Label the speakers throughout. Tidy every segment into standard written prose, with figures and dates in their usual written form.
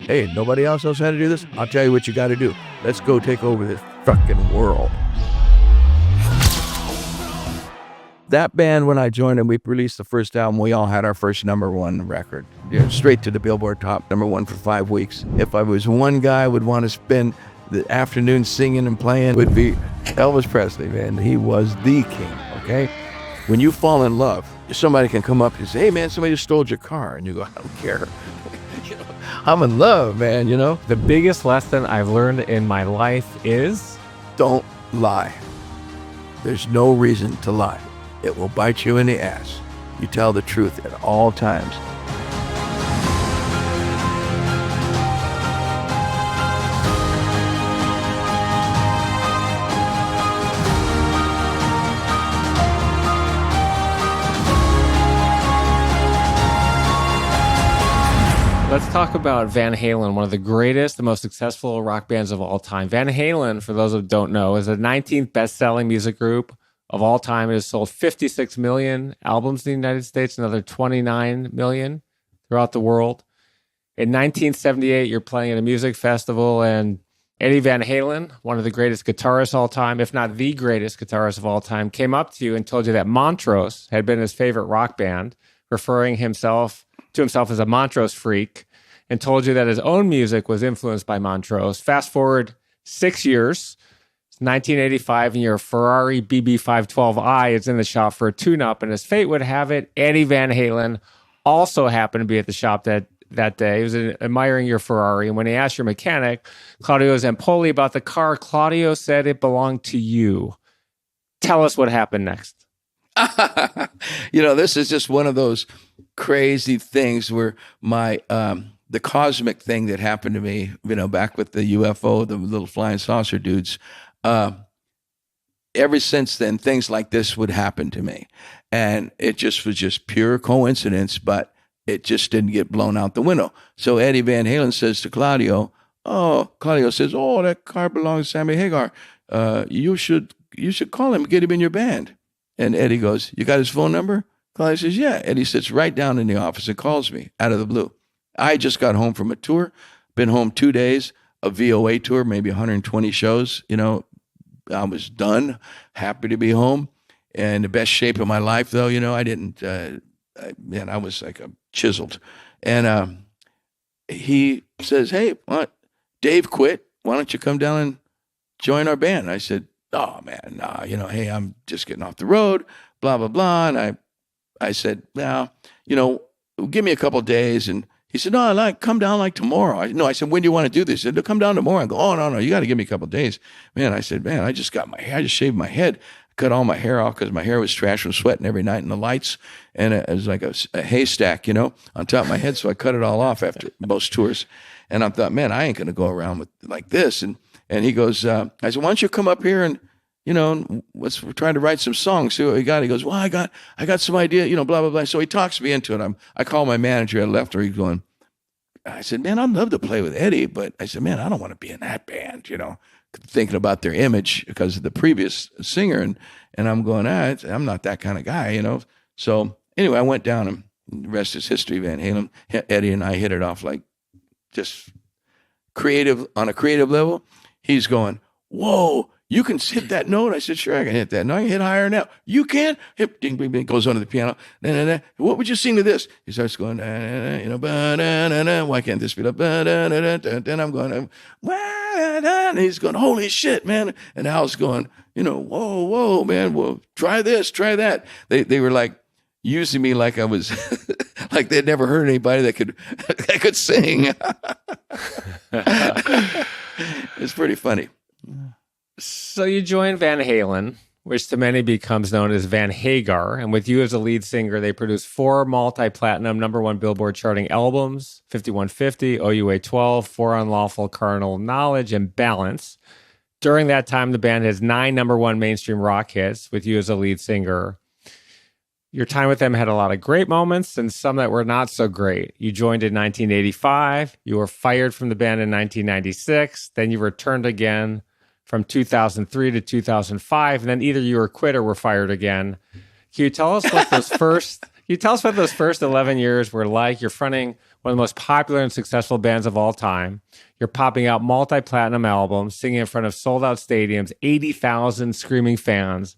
Speaker 1: Hey, nobody else knows how to do this? I'll tell you what you got to do. Let's go take over this fucking world. That band, when I joined them, we released the first album. We all had our first #1 record. Straight to the Billboard top, #1 for 5 weeks. If I was one guy I would want to spend the afternoon singing and playing, would be Elvis Presley, man. He was the king, okay? When you fall in love, somebody can come up and say, hey, man, somebody just stole your car. And you go, I don't care. I'm in love, man,
Speaker 2: The biggest lesson I've learned in my life is?
Speaker 1: Don't lie. There's no reason to lie. It will bite you in the ass. You tell the truth at all times.
Speaker 2: Let's talk about Van Halen, one of the greatest, the most successful rock bands of all time. Van Halen, for those who don't know, is the 19th best-selling music group of all time. It has sold 56 million albums in the United States, another 29 million throughout the world. In 1978, you're playing at a music festival, and Eddie Van Halen, one of the greatest guitarists of all time, if not the greatest guitarist of all time, came up to you and told you that Montrose had been his favorite rock band, referring to himself as a Montrose freak, and told you that his own music was influenced by Montrose. Fast forward 6 years, it's 1985, and your Ferrari BB512i is in the shop for a tune-up, and as fate would have it, Eddie Van Halen also happened to be at the shop that day. He was admiring your Ferrari, and when he asked your mechanic, Claudio Zampoli, about the car, Claudio said it belonged to you. Tell us what happened next.
Speaker 1: This is just one of those crazy things where the cosmic thing that happened to me, back with the UFO, the little flying saucer dudes, ever since then, things like this would happen to me. And it just was just pure coincidence, but it just didn't get blown out the window. So Eddie Van Halen says to Claudio, that car belongs to Sammy Hagar. You should call him, get him in your band. And Eddie goes, you got his phone number? Claudio says, yeah. Eddie sits right down in the office and calls me out of the blue. I just got home from a tour, been home 2 days, a VOA tour, maybe 120 shows. I was done, happy to be home, and the best shape of my life, though. I didn't, I was like chiseled. And he says, hey, Dave quit. Why don't you come down and join our band? I said, oh, man, nah, hey, I'm just getting off the road, blah, blah, blah. And I said, well, give me a couple of days. And he said, no, come down tomorrow. I said, when do you want to do this? He said, come down tomorrow. I go, oh, no, you got to give me a couple of days. Man, I said, man, I just shaved my head, cut all my hair off because my hair was trash from sweating every night in the lights. And it was like a haystack, on top of my head. So I cut it all off after most tours. And I thought, man, I ain't going to go around with like this. And he goes, I said, why don't you come up here and, we're trying to write some songs, see what we got. He goes, well, I got some idea, blah, blah, blah. So he talks me into it. I call my manager. I left her. He's going, I said, man, I'd love to play with Eddie, but I said, man, I don't want to be in that band, thinking about their image because of the previous singer. And I'm going, I'm not that kind of guy, So anyway, I went down, and the rest is history. Van Halen, Eddie and I hit it off like just on a creative level. He's going, whoa, you can hit that note? I said, sure, I can hit that note. I can hit higher now. You can? Hip, ding, bing, bing, goes onto the piano. What would you sing to this? He starts going, why can't this be up? Then I'm going, and he's going, holy shit, man. And Al's going, whoa, man, well, try this, try that. They were like using me like I was, like they'd never heard anybody that could sing. It's pretty funny.
Speaker 2: So you joined Van Halen, which to many becomes known as Van Hagar, and with you as a lead singer, they produced 4 multi-platinum #1 Billboard charting albums, 5150, OUA 12, 4 Unlawful Carnal Knowledge, and Balance. During that time, the band has 9 #1 mainstream rock hits with you as a lead singer. Your time with them had a lot of great moments and some that were not so great. You joined in 1985. You were fired from the band in 1996. Then you returned again from 2003 to 2005. And then either you were quit or were fired again. Can you tell us what those first 11 years were like? You're fronting one of the most popular and successful bands of all time. You're popping out multi-platinum albums, singing in front of sold-out stadiums, 80,000 screaming fans.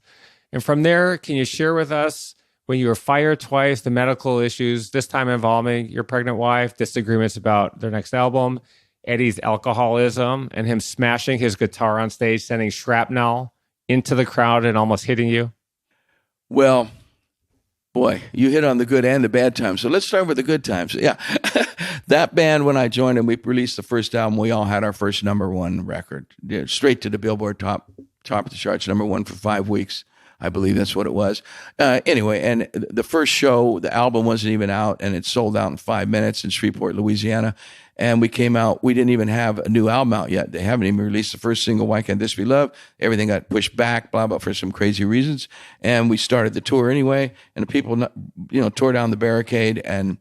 Speaker 2: And from there, can you share with us when you were fired twice, the medical issues, this time involving your pregnant wife, disagreements about their next album, Eddie's alcoholism, and him smashing his guitar on stage, sending shrapnel into the crowd and almost hitting you?
Speaker 1: Well, boy, you hit on the good and the bad times. So let's start with the good times. Yeah. That band, when I joined them, we released the first album. We all had our first number one record, straight to the Billboard top of the charts, number one for 5 weeks. I believe that's what it was. Anyway, and the first show, the album wasn't even out, and it sold out in 5 minutes in Shreveport, Louisiana. And we came out, we didn't even have a new album out yet. They haven't even released the first single, Why Can't This Be Love? Everything got pushed back, blah, blah, for some crazy reasons. And we started the tour anyway, and the people, tore down the barricade, and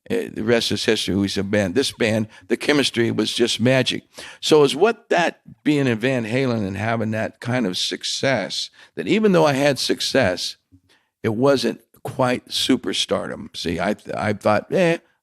Speaker 1: the rest is history. We said, this band, the chemistry was just magic. So is what that being in Van Halen and having that kind of success, that even though I had success, it wasn't quite superstardom. See, I thought,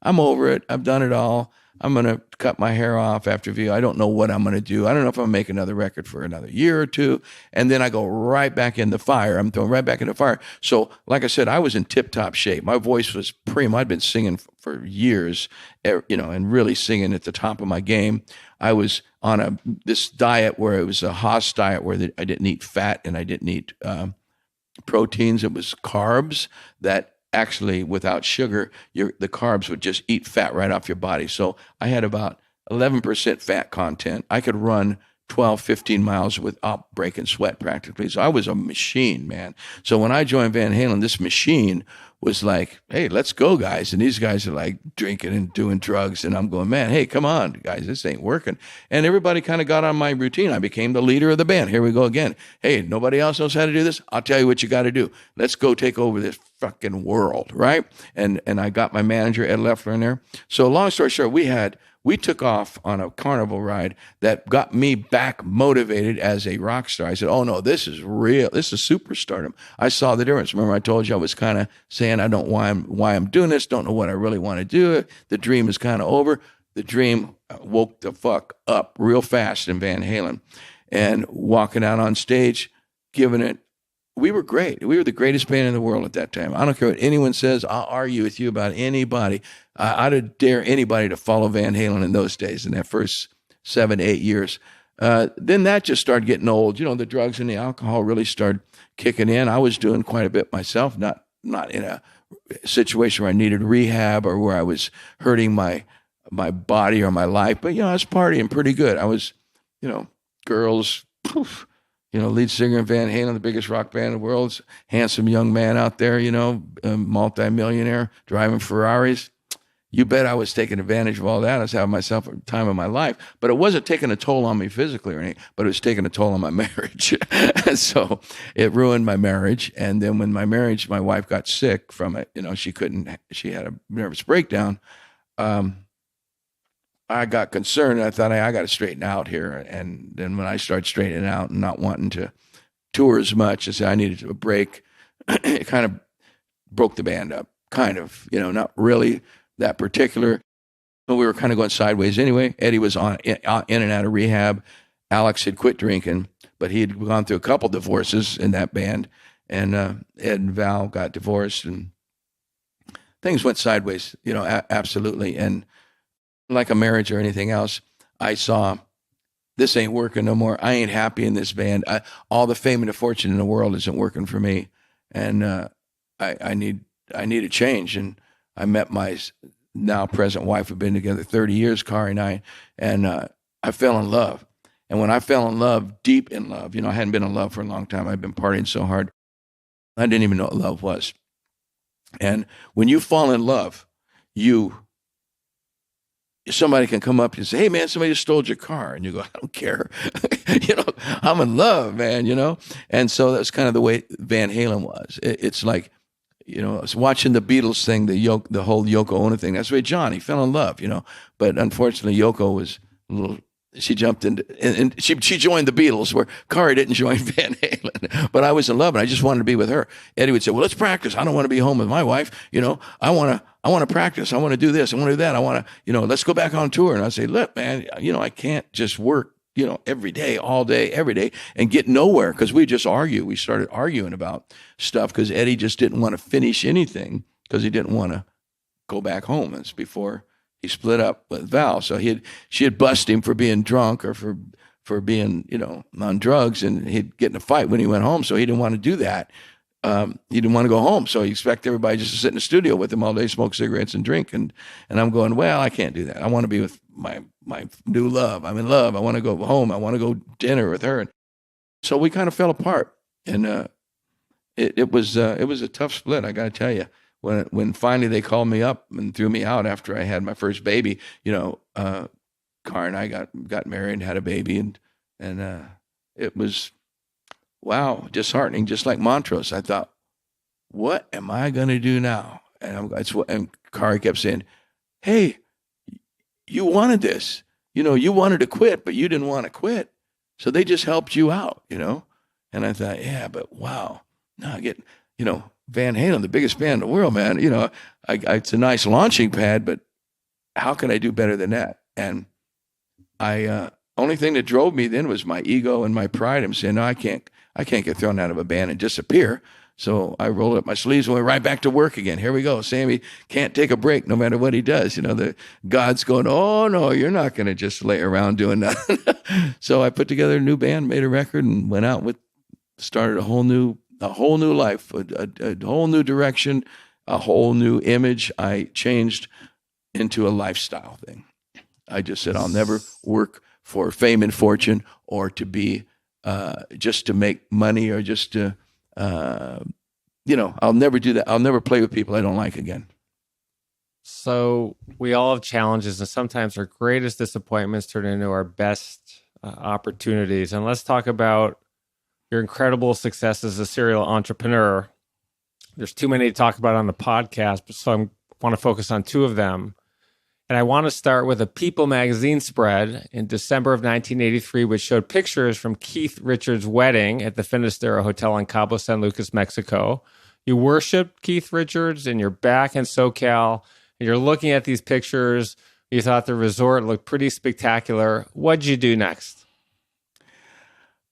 Speaker 1: I'm over it. I've done it all. I'm going to cut my hair off after VO. I don't know what I'm going to do. I don't know if I'm going to make another record for another year or two. And then I go right back in the fire. I'm thrown right back in the fire. So like I said, I was in tip-top shape. My voice was prima. I'd been singing for years, and really singing at the top of my game. I was on this diet where it was a Haas diet where I didn't eat fat and I didn't eat proteins. It was carbs that actually, without sugar, the carbs would just eat fat right off your body. So I had about 11% fat content. I could run 12, 15 miles without breaking sweat practically. So I was a machine, man. So when I joined Van Halen, this machine was like, hey, let's go, guys. And these guys are like drinking and doing drugs. And I'm going, man, hey, come on, guys, this ain't working. And everybody kind of got on my routine. I became the leader of the band. Here we go again. Hey, nobody else knows how to do this? I'll tell you what you got to do. Let's go take over this fucking world, right? And I got my manager, Ed Leffler, in there. So long story short, we took off on a carnival ride that got me back motivated as a rock star. I said, oh no, this is real. This is superstardom. I saw the difference. Remember I told you I was kind of saying, I don't know why I'm doing this. Don't know what I really want to do. The dream is kind of over. The dream woke the fuck up real fast in Van Halen, and walking out on stage, giving it. We were great. We were the greatest band in the world at that time. I don't care what anyone says. I'll argue with you about anybody. I'd dare anybody to follow Van Halen in those days, in that first 7 to 8 years. Then that just started getting old. The drugs and the alcohol really started kicking in. I was doing quite a bit myself, not in a situation where I needed rehab or where I was hurting my body or my life. But, I was partying pretty good. I was, girls, lead singer in Van Halen, the biggest rock band in the world, handsome young man out there, multi-millionaire, driving Ferraris. You bet I was taking advantage of all that. I was having myself a time of my life. But it wasn't taking a toll on me physically or anything, but it was taking a toll on my marriage. So it ruined my marriage. And then when my wife got sick from it, she had a nervous breakdown. I got concerned. I thought, I got to straighten out here. And then when I started straightening out and not wanting to tour as much, I said I needed a break. It kind of broke the band up, kind of, not really that particular. But we were kind of going sideways anyway. Eddie was in and out of rehab. Alex had quit drinking, but he had gone through a couple divorces in that band. And Ed and Val got divorced, and things went sideways, absolutely. And like a marriage or anything else, I saw this ain't working no more. I ain't happy in this band. All the fame and the fortune in the world isn't working for me, and I need a change. And I met my now present wife. We've been together 30 years, Kari and I, I fell in love. And when I fell in love, deep in love, I hadn't been in love for a long time. I'd been partying so hard, I didn't even know what love was. And when you fall in love, somebody can come up and say, hey, man, somebody just stole your car. And you go, I don't care. I'm in love, man, And so that's kind of the way Van Halen was. It's like, I was watching the Beatles thing, the whole Yoko Ono thing. That's the way John, he fell in love, But unfortunately, Yoko was a little, she jumped into, and she joined the Beatles, where Kari didn't join Van Halen. But I was in love, and I just wanted to be with her. Eddie would say, well, let's practice. I don't want to be home with my wife. I want I want to practice. I want to do this. I want to do that. I want to, let's go back on tour. And I say, look, man, I can't just work, every day, all day, every day and get nowhere because we just argue. We started arguing about stuff because Eddie just didn't want to finish anything because he didn't want to go back home. It's before he split up with Val. So she had busted him for being drunk or for being, on drugs, and he'd get in a fight when he went home. So he didn't want to do that. He didn't want to go home. So he expected everybody just to sit in the studio with him all day, smoke cigarettes and drink. And I'm going, well, I can't do that. I want to be with my new love. I'm in love. I want to go home. I want to go dinner with her. And so we kind of fell apart. And it was a tough split, I got to tell you. When finally they called me up and threw me out after I had my first baby, Car and I got married and had a baby, and it was, wow, disheartening. Just like Montrose, I thought, what am I going to do now? And Car kept saying, hey, you wanted this, you wanted to quit, but you didn't want to quit, so they just helped you out, And I thought, yeah, but wow, now I get, Van Halen, the biggest band in the world, man. It's a nice launching pad, but how can I do better than that? And only thing that drove me then was my ego and my pride. I'm saying, no, I can't get thrown out of a band and disappear. So I rolled up my sleeves and went right back to work again. Here we go. Sammy can't take a break no matter what he does. The God's going, oh no, you're not going to just lay around doing nothing. So I put together a new band, made a record, and went out started a whole new life, a whole new direction, a whole new image. I changed into a lifestyle thing. I just said, I'll never work for fame and fortune or to be just to make money or just to, I'll never do that. I'll never play with people I don't like again.
Speaker 2: So we all have challenges, and sometimes our greatest disappointments turn into our best opportunities. And let's talk about your incredible success as a serial entrepreneur. There's too many to talk about on the podcast, so I want to focus on two of them. And I want to start with a People magazine spread in December of 1983, which showed pictures from Keith Richards' wedding at the Finistera Hotel in Cabo, San Lucas, Mexico. You worshiped Keith Richards, and you're back in SoCal, and you're looking at these pictures. You thought the resort looked pretty spectacular. What'd you do next?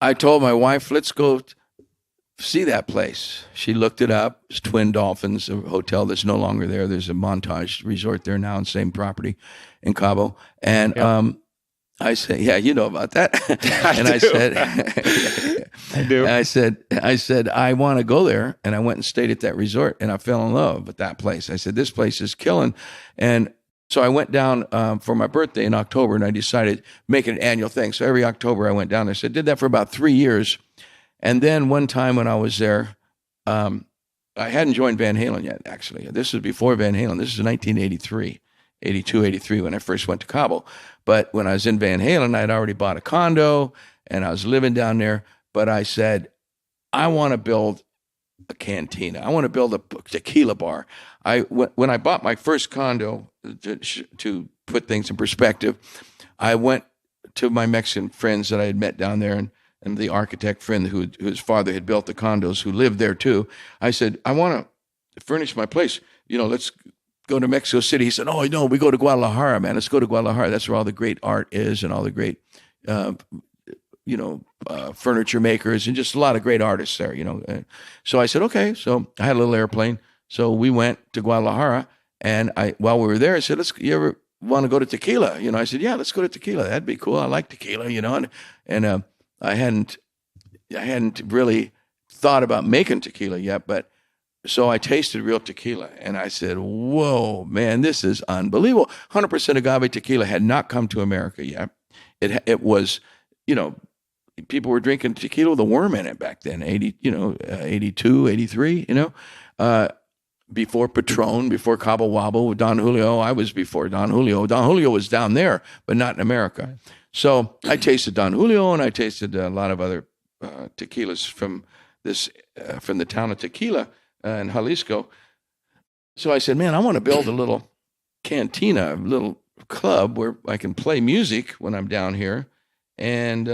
Speaker 1: I told my wife, let's go see that place. She looked it up. It's Twin Dolphins, a hotel that's no longer there. There's a Montage resort there now on the same property in Cabo. And I said, yeah, you know about that. And I said,
Speaker 2: I do.
Speaker 1: I said, I want to go there. And I went and stayed at that resort, and I fell in love with that place. I said, this place is killing. And so I went down for my birthday in October, and I decided to make it an annual thing. So every October I went down there. So I did that for about 3 years. And then one time when I was there, I hadn't joined Van Halen yet, actually. This was before Van Halen. This is 1983, 82, 83 when I first went to Cabo. But when I was in Van Halen, I'd already bought a condo, and I was living down there. But I said, I want to build a cantina. I want to build a tequila bar. When I bought my first condo, to put things in perspective, I went to my Mexican friends that I had met down there, and the architect friend whose father had built the condos, who lived there too. I said, I want to furnish my place. Let's go to Mexico City. He said, oh, no, we go to Guadalajara, man. Let's go to Guadalajara. That's where all the great art is and all the great, furniture makers and just a lot of great artists there, So I said, okay. So I had a little airplane. So we went to Guadalajara, and while we were there, I said, you ever want to go to tequila? I said, yeah, let's go to tequila. That'd be cool. I like tequila, and I hadn't really thought about making tequila yet, but so I tasted real tequila, and I said, whoa, man, this is unbelievable. 100% agave tequila had not come to America yet. It was, people were drinking tequila with a worm in it back then, 82, 83, before Patron, before Cabo Wabo, with Don Julio. I was before Don Julio. Don Julio was down there, but not in America. So I tasted Don Julio, and I tasted a lot of other tequilas from the town of Tequila in Jalisco. So I said, man, I want to build a little cantina, a little club where I can play music when I'm down here. And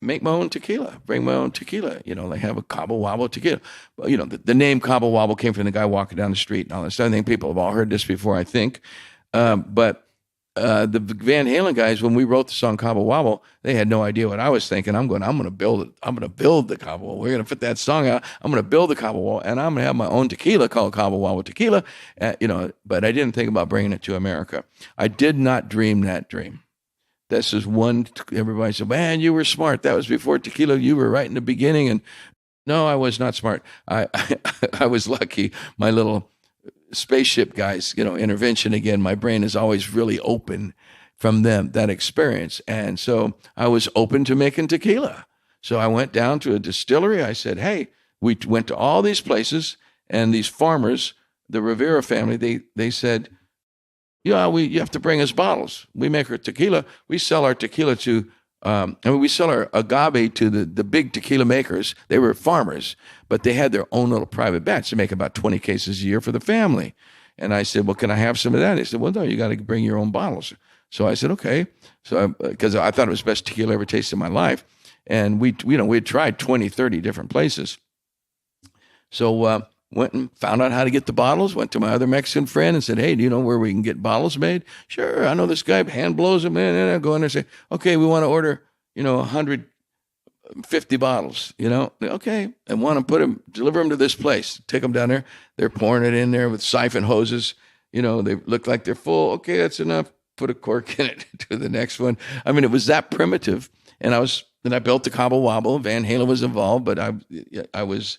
Speaker 1: make my own tequila, bring my own tequila, like have a Cabo Wabo tequila. The name Cabo Wabo came from the guy walking down the street and all this. I think people have all heard this before, I think. But the Van Halen guys, when we wrote the song Cabo Wabo, they had no idea what I was thinking. I'm going to build it. I'm going to build the Cabo. We're going to put that song out. I'm going to build the Cabo Wabo, and I'm going to have my own tequila called Cabo Wabo tequila. But I didn't think about bringing it to America. I did not dream that dream. This is one, everybody said, man, you were smart. That was before tequila. You were right in the beginning. And no, I was not smart. I was lucky. My little spaceship guys, intervention again. My brain is always really open from that experience. And so I was open to making tequila. So I went down to a distillery. I said, hey, we went to all these places, and these farmers, the Rivera family, they said, you have to bring us bottles. We make our tequila. We sell our tequila to, we sell our agave to the big tequila makers. They were farmers, but they had their own little private batch. They make about 20 cases a year for the family. And I said, well, can I have some of that? They said, well, no, you got to bring your own bottles. So I said, okay. So because I thought it was the best tequila I ever tasted in my life. And we had tried 20, 30 different places. So, went and found out how to get the bottles, went to my other Mexican friend and said, hey, do you know where we can get bottles made? Sure, I know this guy hand blows them in. And I go in there and say, okay, we want to order, 150 bottles, okay. And want to deliver them to this place, take them down there. They're pouring it in there with siphon hoses. They look like they're full. Okay, that's enough. Put a cork in it to the next one. I mean, it was that primitive. And I built the Cabo Wabo. Van Halen was involved, but I was,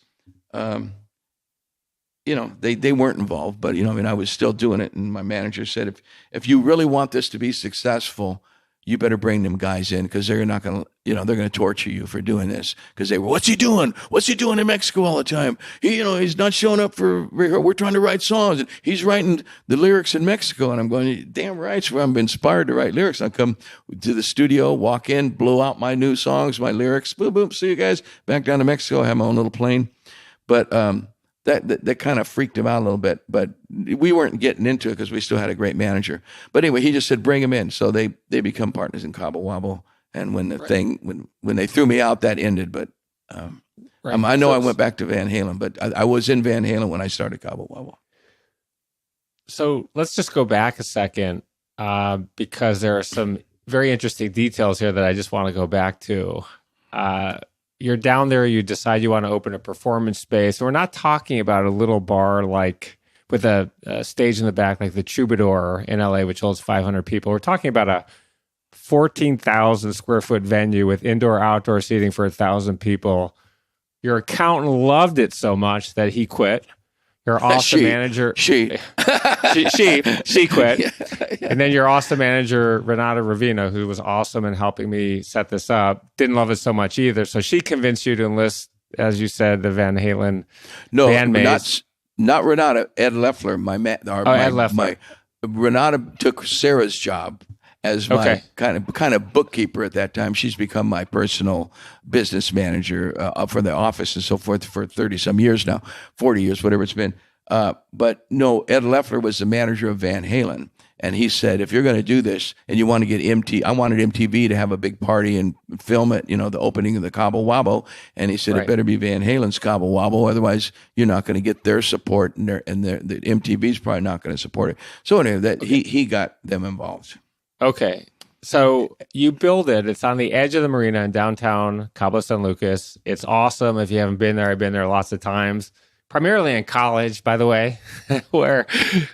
Speaker 1: they weren't involved, but I was still doing it. And my manager said, if you really want this to be successful, you better bring them guys in, because they're not going to, they're going to torture you for doing this. Because they were, what's he doing? What's he doing in Mexico all the time? He's not showing up we're trying to write songs, and he's writing the lyrics in Mexico. And I'm going, damn right, so I'm inspired to write lyrics. I come to the studio, walk in, blow out my new songs, my lyrics, boom, boom, see you guys, back down to Mexico, I have my own little plane. But, that kind of freaked him out a little bit, but we weren't getting into it because we still had a great manager. But anyway, he just said, bring him in. So they become partners in Cabo Wabo. And when when they threw me out, that ended. But I know I went back to Van Halen, but I was in Van Halen when I started Cabo Wabo.
Speaker 2: So let's just go back a second, because there are some very interesting details here that I just want to go back to. You're down there, you decide you want to open a performance space. We're not talking about a little bar like with a stage in the back like the Troubadour in LA, which holds 500 people. We're talking about a 14,000 square foot venue with indoor-outdoor seating for 1,000 people. Your accountant loved it so much that he quit. Your awesome manager... She quit. Yeah. And then your awesome manager, Renata Ravina, who was awesome in helping me set this up, didn't love it so much either. So she convinced you to enlist, as you said, the Van Halen bandmates.
Speaker 1: Not Renata, Ed Leffler. Ed Leffler. Renata took Sarah's job as my kind of bookkeeper at that time. She's become my personal business manager for the office and so forth for 30-some years now, 40 years, whatever it's been. But no, Ed Leffler was the manager of Van Halen. And he said, if you're going to do this and you want to get I wanted MTV to have a big party and film it, the opening of the Cabo Wabo. And he said, It better be Van Halen's Cabo Wabo. Otherwise, you're not going to get their support, and the MTV's probably not going to support it. So anyway, he got them involved.
Speaker 2: Okay. So you build it. It's on the edge of the marina in downtown Cabo San Lucas. It's awesome. If you haven't been there, I've been there lots of times. Primarily in college, by the way, where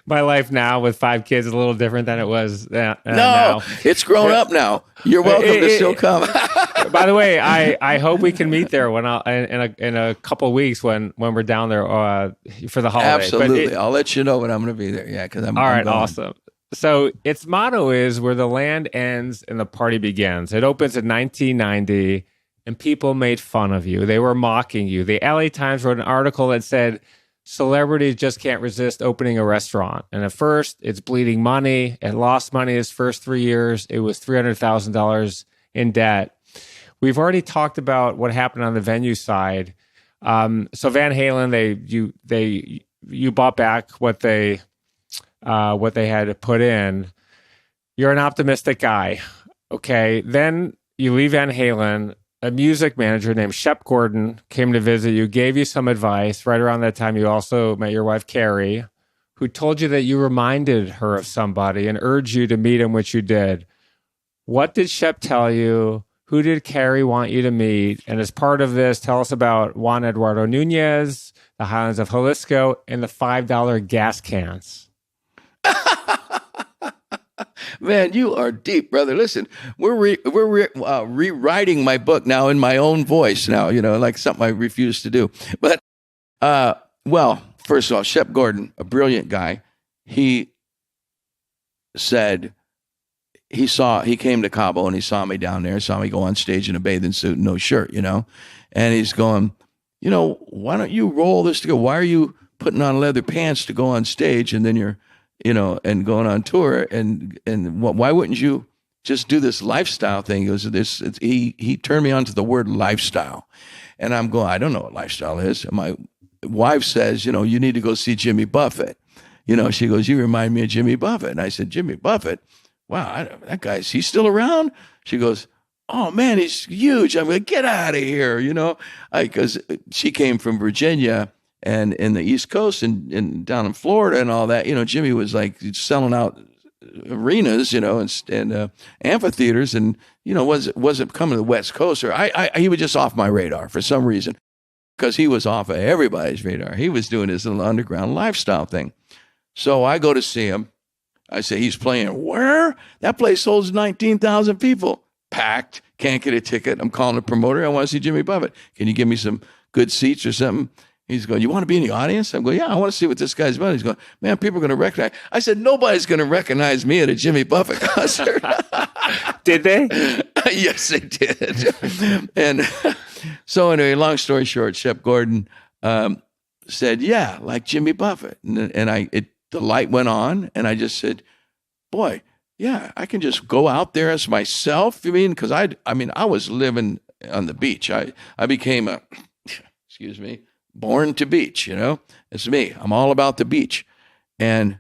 Speaker 2: my life now with 5 kids is a little different than it was now.
Speaker 1: It's grown up now. You're welcome to still come.
Speaker 2: By the way, I hope we can meet there in a couple of weeks when we're down there for the holiday.
Speaker 1: Absolutely. I'll let you know when I'm going to be there. Yeah, because I'm going.
Speaker 2: Awesome. So its motto is where the land ends and the party begins. It opens in 1990. And people made fun of you. They were mocking you. The LA Times wrote an article that said, celebrities just can't resist opening a restaurant. And at first, it's bleeding money. It lost money its first 3 years. It was $300,000 in debt. We've already talked about what happened on the venue side. So Van Halen, you bought back what they had put in. You're an optimistic guy. Okay. Then you leave Van Halen. a music manager named Shep Gordon came to visit you, gave you some advice. Right around that time, you also met your wife, Carrie, who told you that you reminded her of somebody and urged you to meet him, which you did. What did Shep tell you? Who did Carrie want you to meet? And as part of this, tell us about Juan Eduardo Nunez, the Highlands of Jalisco, and the $5 gas cans.
Speaker 1: Man, you are deep, brother. Listen, we're rewriting my book now in my own voice now, like something I refuse to do. But, well, first of all, Shep Gordon, a brilliant guy, he said he came to Cabo and he saw me down there, saw me go on stage in a bathing suit and no shirt, and he's going, why don't you roll this together? Why are you putting on leather pants to go on stage and then you're and going on tour, and why wouldn't you just do this lifestyle thing? He goes, he turned me on to the word lifestyle, and I'm going, I don't know what lifestyle is. And my wife says, you need to go see Jimmy Buffett. She goes, you remind me of Jimmy Buffett. And I said, Jimmy Buffett? Wow, that guy's, he's still around? She goes, oh man, he's huge. I'm going, get out of here, because she came from Virginia and in the East Coast and down in Florida and all that, Jimmy was like selling out arenas, and amphitheaters, and wasn't coming to the West Coast, or he was just off my radar for some reason, because he was off of everybody's radar. He was doing his little underground lifestyle thing. So I go to see him. I say, he's playing where? That place holds 19,000 people, packed. Can't get a ticket. I'm calling the promoter. I want to see Jimmy Buffett. Can you give me some good seats or something? He's going, you want to be in the audience? I'm going, yeah, I want to see what this guy's about. He's going, man, people are going to recognize. I said, nobody's going to recognize me at a Jimmy Buffett concert.
Speaker 2: Did they?
Speaker 1: Yes, they did. And so anyway, long story short, Shep Gordon said, yeah, like Jimmy Buffett. And the light went on, and I just said, boy, yeah, I can just go out there as myself. You mean, because I was living on the beach. I became born to beach, it's me. I'm all about the beach. And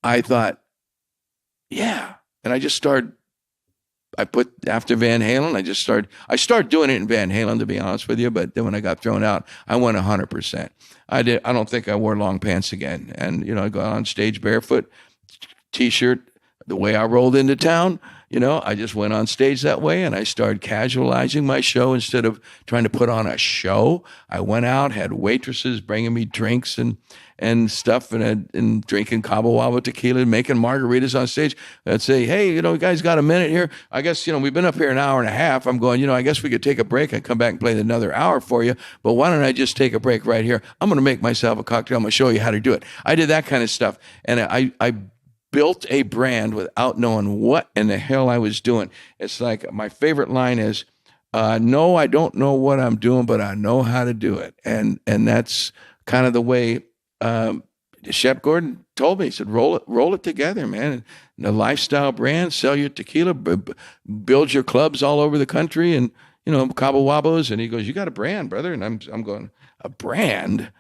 Speaker 1: I thought, yeah. And I just started, after Van Halen, I started doing it in Van Halen, to be honest with you. But then when I got thrown out, I went 100%. I don't think I wore long pants again. And, I got on stage barefoot, t-shirt, the way I rolled into town. I just went on stage that way, and I started casualizing my show instead of trying to put on a show. I went out, had waitresses bringing me drinks and stuff, and drinking Cabo Wabo tequila, and making margaritas on stage. I'd say, hey, you guys got a minute here? I guess, we've been up here an hour and a half. I'm going, I guess we could take a break and come back and play another hour for you. But why don't I just take a break right here? I'm going to make myself a cocktail. I'm going to show you how to do it. I did that kind of stuff. And I built a brand without knowing what in the hell I was doing. It's like, my favorite line is, no, I don't know what I'm doing, but I know how to do it. And that's kind of the way Shep Gordon told me. He said, roll it together, man. And a lifestyle brand, sell your tequila, build your clubs all over the country, and Cabo Wabos. And he goes, you got a brand, brother. And I'm going, a brand?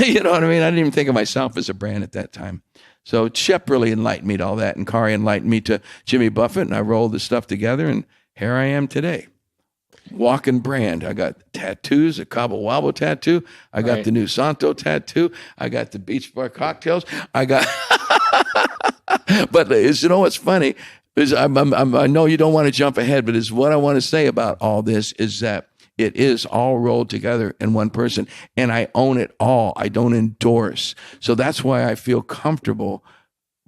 Speaker 1: You know what I mean? I didn't even think of myself as a brand at that time. So Shep really enlightened me to all that, and Kari enlightened me to Jimmy Buffett, and I rolled the stuff together, and here I am today. Walking brand. I got tattoos, a Cabo Wabo tattoo. I got the new Santo tattoo. I got the Beach Bar cocktails. I got, but what's funny is I know you don't want to jump ahead, but is what I want to say about all this is that it is all rolled together in one person, and I own it all. I don't endorse. So that's why I feel comfortable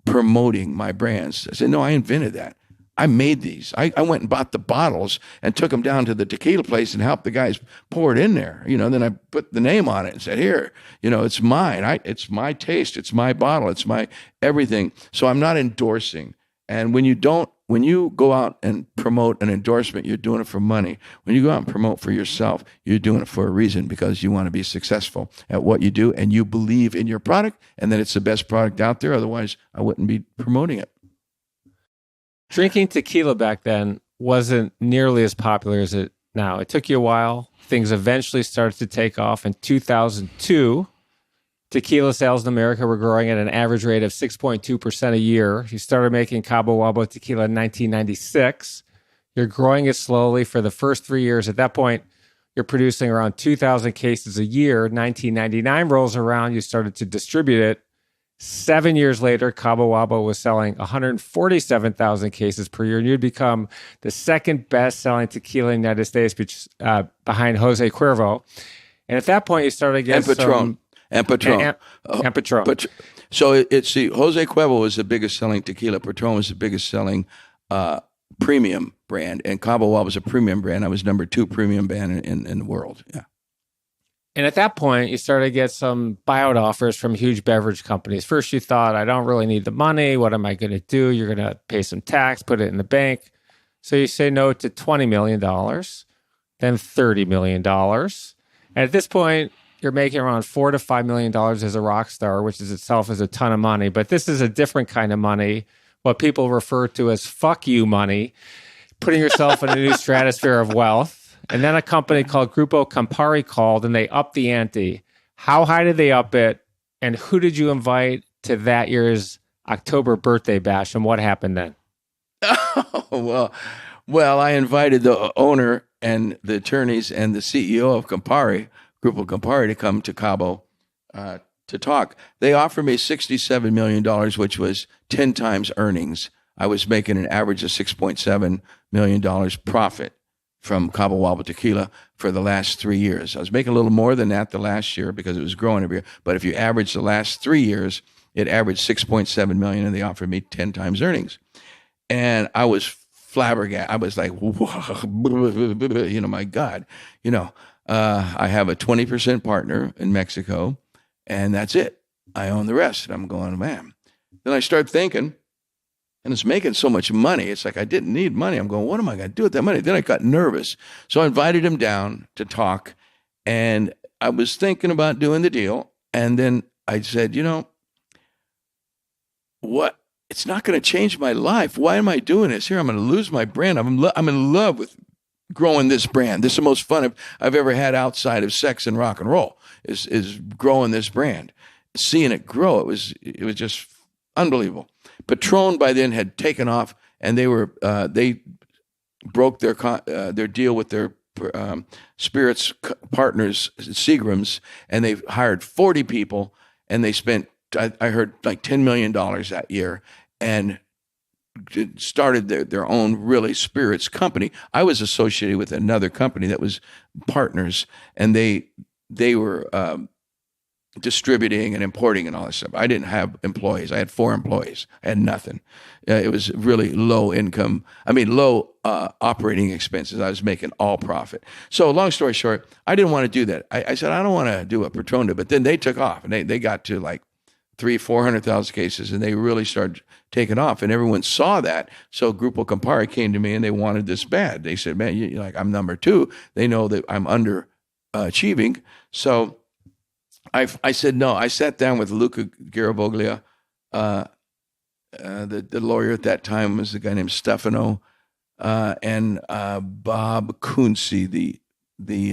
Speaker 1: promoting my brands. I said, no, I invented that. I made these. I went and bought the bottles and took them down to the tequila place and helped the guys pour it in there. Then I put the name on it and said, here, it's mine. It's my taste. It's my bottle. It's my everything. So I'm not endorsing. And when you go out and promote an endorsement, you're doing it for money. When you go out and promote for yourself, you're doing it for a reason, because you want to be successful at what you do, and you believe in your product, and that it's the best product out there. Otherwise, I wouldn't be promoting it.
Speaker 2: Drinking tequila back then wasn't nearly as popular as it now. It took you a while. Things eventually started to take off in 2002. Tequila sales in America were growing at an average rate of 6.2% a year. You started making Cabo Wabo tequila in 1996. You're growing it slowly for the first 3 years. At that point, you're producing around 2,000 cases a year. 1999 rolls around, you started to distribute it. 7 years later, Cabo Wabo was selling 147,000 cases per year, and you'd become the second best-selling tequila in the United States behind Jose Cuervo. And at that point, you started getting
Speaker 1: Patron. And Patron.
Speaker 2: And Patron.
Speaker 1: So Jose Cuervo was the biggest-selling tequila. Patron was the biggest-selling premium brand, and Cabo Wabo was a premium brand. I was number 2 premium brand in the world. Yeah.
Speaker 2: And at that point, you started to get some buyout offers from huge beverage companies. First, you thought, I don't really need the money. What am I going to do? You're going to pay some tax, put it in the bank. So you say no to $20 million, then $30 million. And at this point, you're making around $4 to $5 million as a rock star, which is itself is a ton of money. But this is a different kind of money, what people refer to as fuck you money, putting yourself in a new stratosphere of wealth. And then a company called Grupo Campari called, and they upped the ante. How high did they up it? And who did you invite to that year's October birthday bash? And what happened then?
Speaker 1: Oh, well, I invited the owner and the attorneys and the CEO of Campari, Grupo Campari, to come to Cabo to talk. They offered me $67 million, which was 10 times earnings. I was making an average of $6.7 million profit from Cabo Wabo tequila for the last 3 years. I was making a little more than that the last year because it was growing every year. But if you average the last 3 years, it averaged $6.7 million, and they offered me 10 times earnings. And I was flabbergasted. I was like, my God, I have a 20% partner in Mexico, and that's it. I own the rest. And I'm going, man. Then I start thinking, and it's making so much money. It's like I didn't need money. I'm going, what am I going to do with that money? Then I got nervous. So I invited him down to talk, and I was thinking about doing the deal. And then I said, what? It's not going to change my life. Why am I doing this? Here, I'm going to lose my brand. I'm in love with growing this brand. This is the most fun I've ever had outside of sex and rock and roll is growing this brand. Seeing it grow, it was just unbelievable. Patron by then had taken off, and they broke their deal with their spirits partners, Seagram's, and they hired 40 people, and they spent, I heard, like $10 million that year, and started their own really spirits company. I was associated with another company that was partners, and they were distributing and importing and all that stuff. I didn't have employees. I had 4 employees. I had nothing. It was really low operating expenses. I was making all profit. So long story short, I didn't want to do that. I said, I don't want to do what Patron did, but then they took off, and they got to like 400,000 cases, and they really started taking off, and everyone saw that. So Grupo Campari came to me, and they wanted this bad. They said, man, I'm number 2. They know that I'm underachieving. So I said no. I sat down with Luca Garavoglia, the lawyer at that time was a guy named Stefano, and Bob Kunze, the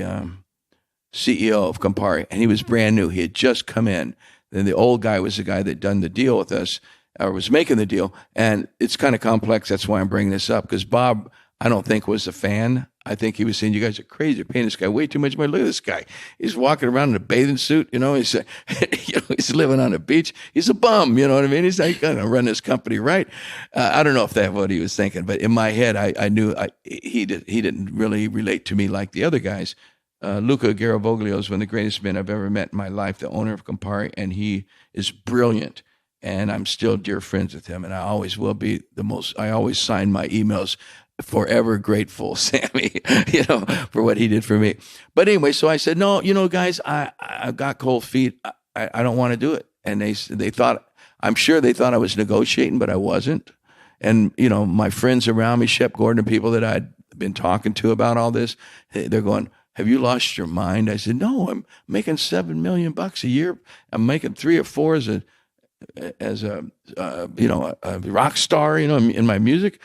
Speaker 1: CEO of Campari, and he was brand new. He had just come in. Then the old guy was the guy that done the deal with us, or was making the deal. And it's kind of complex. That's why I'm bringing this up, because Bob, I don't think, was a fan. I think he was saying, you guys are crazy. You're paying this guy way too much money. Look at this guy. He's walking around in a bathing suit. He's he's living on a beach. He's a bum. You know what I mean? He's not going to run this company right. I don't know if that's what he was thinking, but in my head, I knew he didn't really relate to me like the other guys. Luca Garavoglio is one of the greatest men I've ever met in my life, the owner of Campari, and he is brilliant. And I'm still dear friends with him, and I always will be I always sign my emails, forever grateful, Sammy, for what he did for me. But anyway, so I said, no, guys, I got cold feet. I don't want to do it. And they thought, I'm sure they thought I was negotiating, but I wasn't. And, my friends around me, Shep Gordon, and people that I'd been talking to about all this, they're going, have you lost your mind? I said, no, I'm making $7 million a year. I'm making 3 or 4 as a rock star, in my music.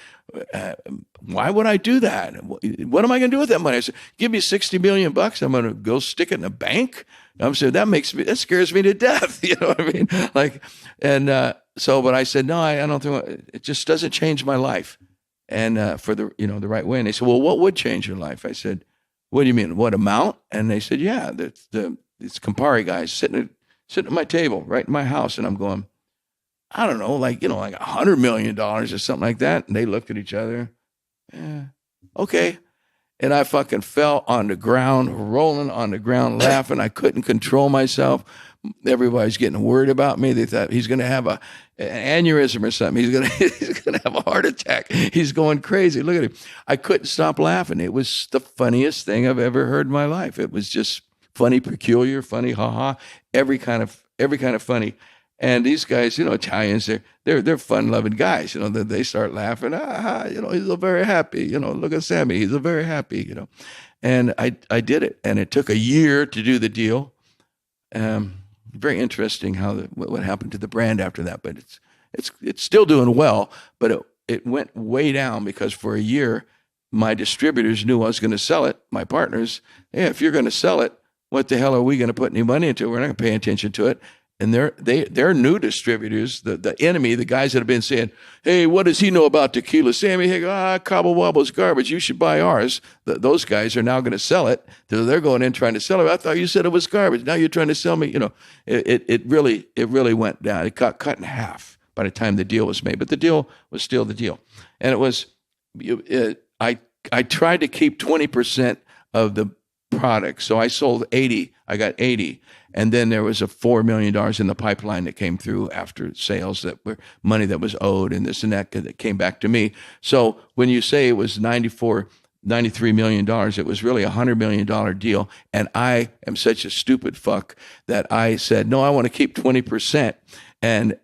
Speaker 1: Why would I do that? What am I going to do with that money? I said, give me $60 million. I'm going to go stick it in a bank. I'm saying that scares me to death. You know what I mean? But I said, no, I don't think it just doesn't change my life. and for the the right way. And they said, well, what would change your life? I said, what do you mean? What amount? And they said, yeah, these Campari guys sitting at my table right in my house, and I'm going, I don't know, like $100 million or something like that. And they looked at each other. Yeah, okay. And I fucking fell on the ground, rolling on the ground, laughing. I couldn't control myself. Everybody's getting worried about me. They thought he's going to have an aneurysm or something. He's going to have a heart attack. He's going crazy. Look at him. I couldn't stop laughing. It was the funniest thing I've ever heard in my life. It was just funny, peculiar, funny, haha, every kind of funny. And these guys, Italians, they're fun-loving guys. They start laughing. He's a very happy. Look at Sammy. He's a very happy. And I did it, and it took a year to do the deal. Very interesting what happened to the brand after that, but it's still doing well. But it went way down because for a year, my distributors knew I was going to sell it. My partners, hey, if you're going to sell it, what the hell are we going to put any money into it? We're not going to pay attention to it. And they're new distributors, the enemy, the guys that have been saying, hey, what does he know about tequila? Sammy Hagar, Cabo Wabo's garbage. You should buy ours. Those guys are now going to sell it. They're going in trying to sell it. I thought you said it was garbage. Now you're trying to sell me. It really went down. It got cut in half by the time the deal was made. But the deal was still the deal. And it was, I tried to keep 20% of the product. So I sold 80. I got 80. And then there was a $4 million in the pipeline that came through after sales that were money that was owed and this and that came back to me. So when you say it was $93 million, it was really a $100 million deal. And I am such a stupid fuck that I said, no, I want to keep 20% and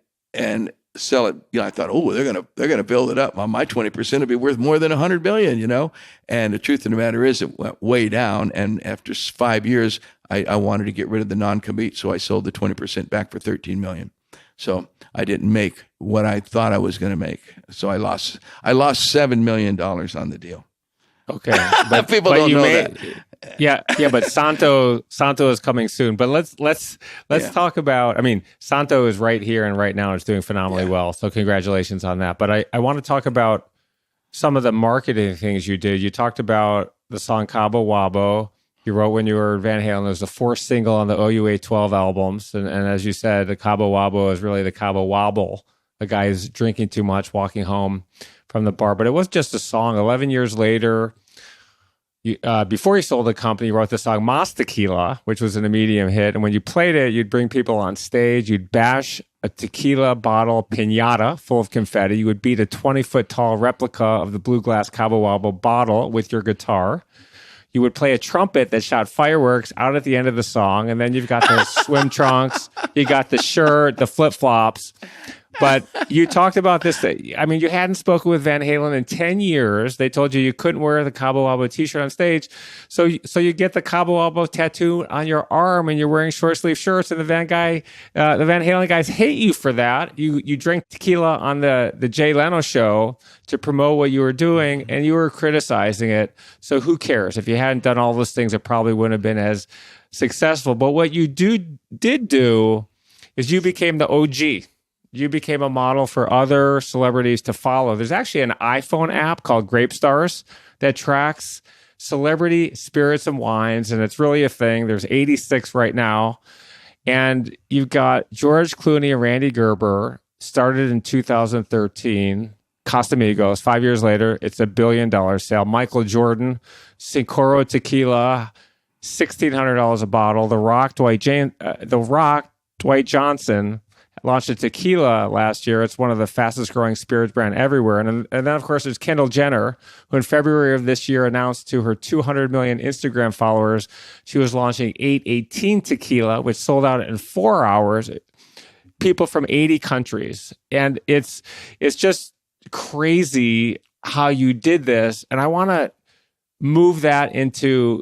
Speaker 1: sell it. I thought, oh, they're gonna build it up. Well, my 20% would be worth more than $100 million, And the truth of the matter is, it went way down. And after 5 years, I wanted to get rid of the non-compete, so I sold the 20% back for $13 million. So I didn't make what I thought I was going to make. So I lost $7 million on the deal.
Speaker 2: Okay,
Speaker 1: People don't know that.
Speaker 2: Yeah, but Santo is coming soon. But let's talk about. I mean, Santo is right here and right now. It's doing phenomenally well. So congratulations on that. But I want to talk about some of the marketing things you did. You talked about the song Cabo Wabo. You wrote when you were Van Halen. It was the fourth single on the OUA 12 albums. And as you said, the Cabo Wabo is really the Cabo Wobble. The guy is drinking too much, walking home from the bar. But it was just a song. 11 years later, before you sold the company, you wrote the song Mas Tequila, which was a medium hit. And when you played it, you'd bring people on stage. You'd bash a tequila bottle piñata full of confetti. You would beat a 20-foot tall replica of the blue glass Cabo Wabo bottle with your guitar. You would play a trumpet that shot fireworks out at the end of the song. And then you've got the swim trunks, you got the shirt, the flip-flops. But you talked about this. I mean, you hadn't spoken with Van Halen in 10 years. They told you couldn't wear the Cabo Wabo t-shirt on stage. So you get the Cabo Wabo tattoo on your arm and you're wearing short sleeve shirts. And the Van Halen guys hate you for that. You drank tequila on the Jay Leno show to promote what you were doing and you were criticizing it. So who cares? If you hadn't done all those things, it probably wouldn't have been as successful. But what you did do is you became the OG. You became a model for other celebrities to follow. There's actually an iPhone app called Grape Stars that tracks celebrity spirits and wines, and it's really a thing. There's 86 right now. And you've got George Clooney and Randy Gerber, started in 2013. Casamigos, 5 years later, it's $1 billion sale. Michael Jordan, Cincoro Tequila, $1,600 a bottle. The Rock, Dwight Johnson, launched a tequila last year. It's one of the fastest growing spirits brand everywhere. And then, of course, there's Kendall Jenner, who in February of this year announced to her 200 million Instagram followers she was launching 818 tequila, which sold out in 4 hours. People from 80 countries. And it's just crazy how you did this. And I want to move that into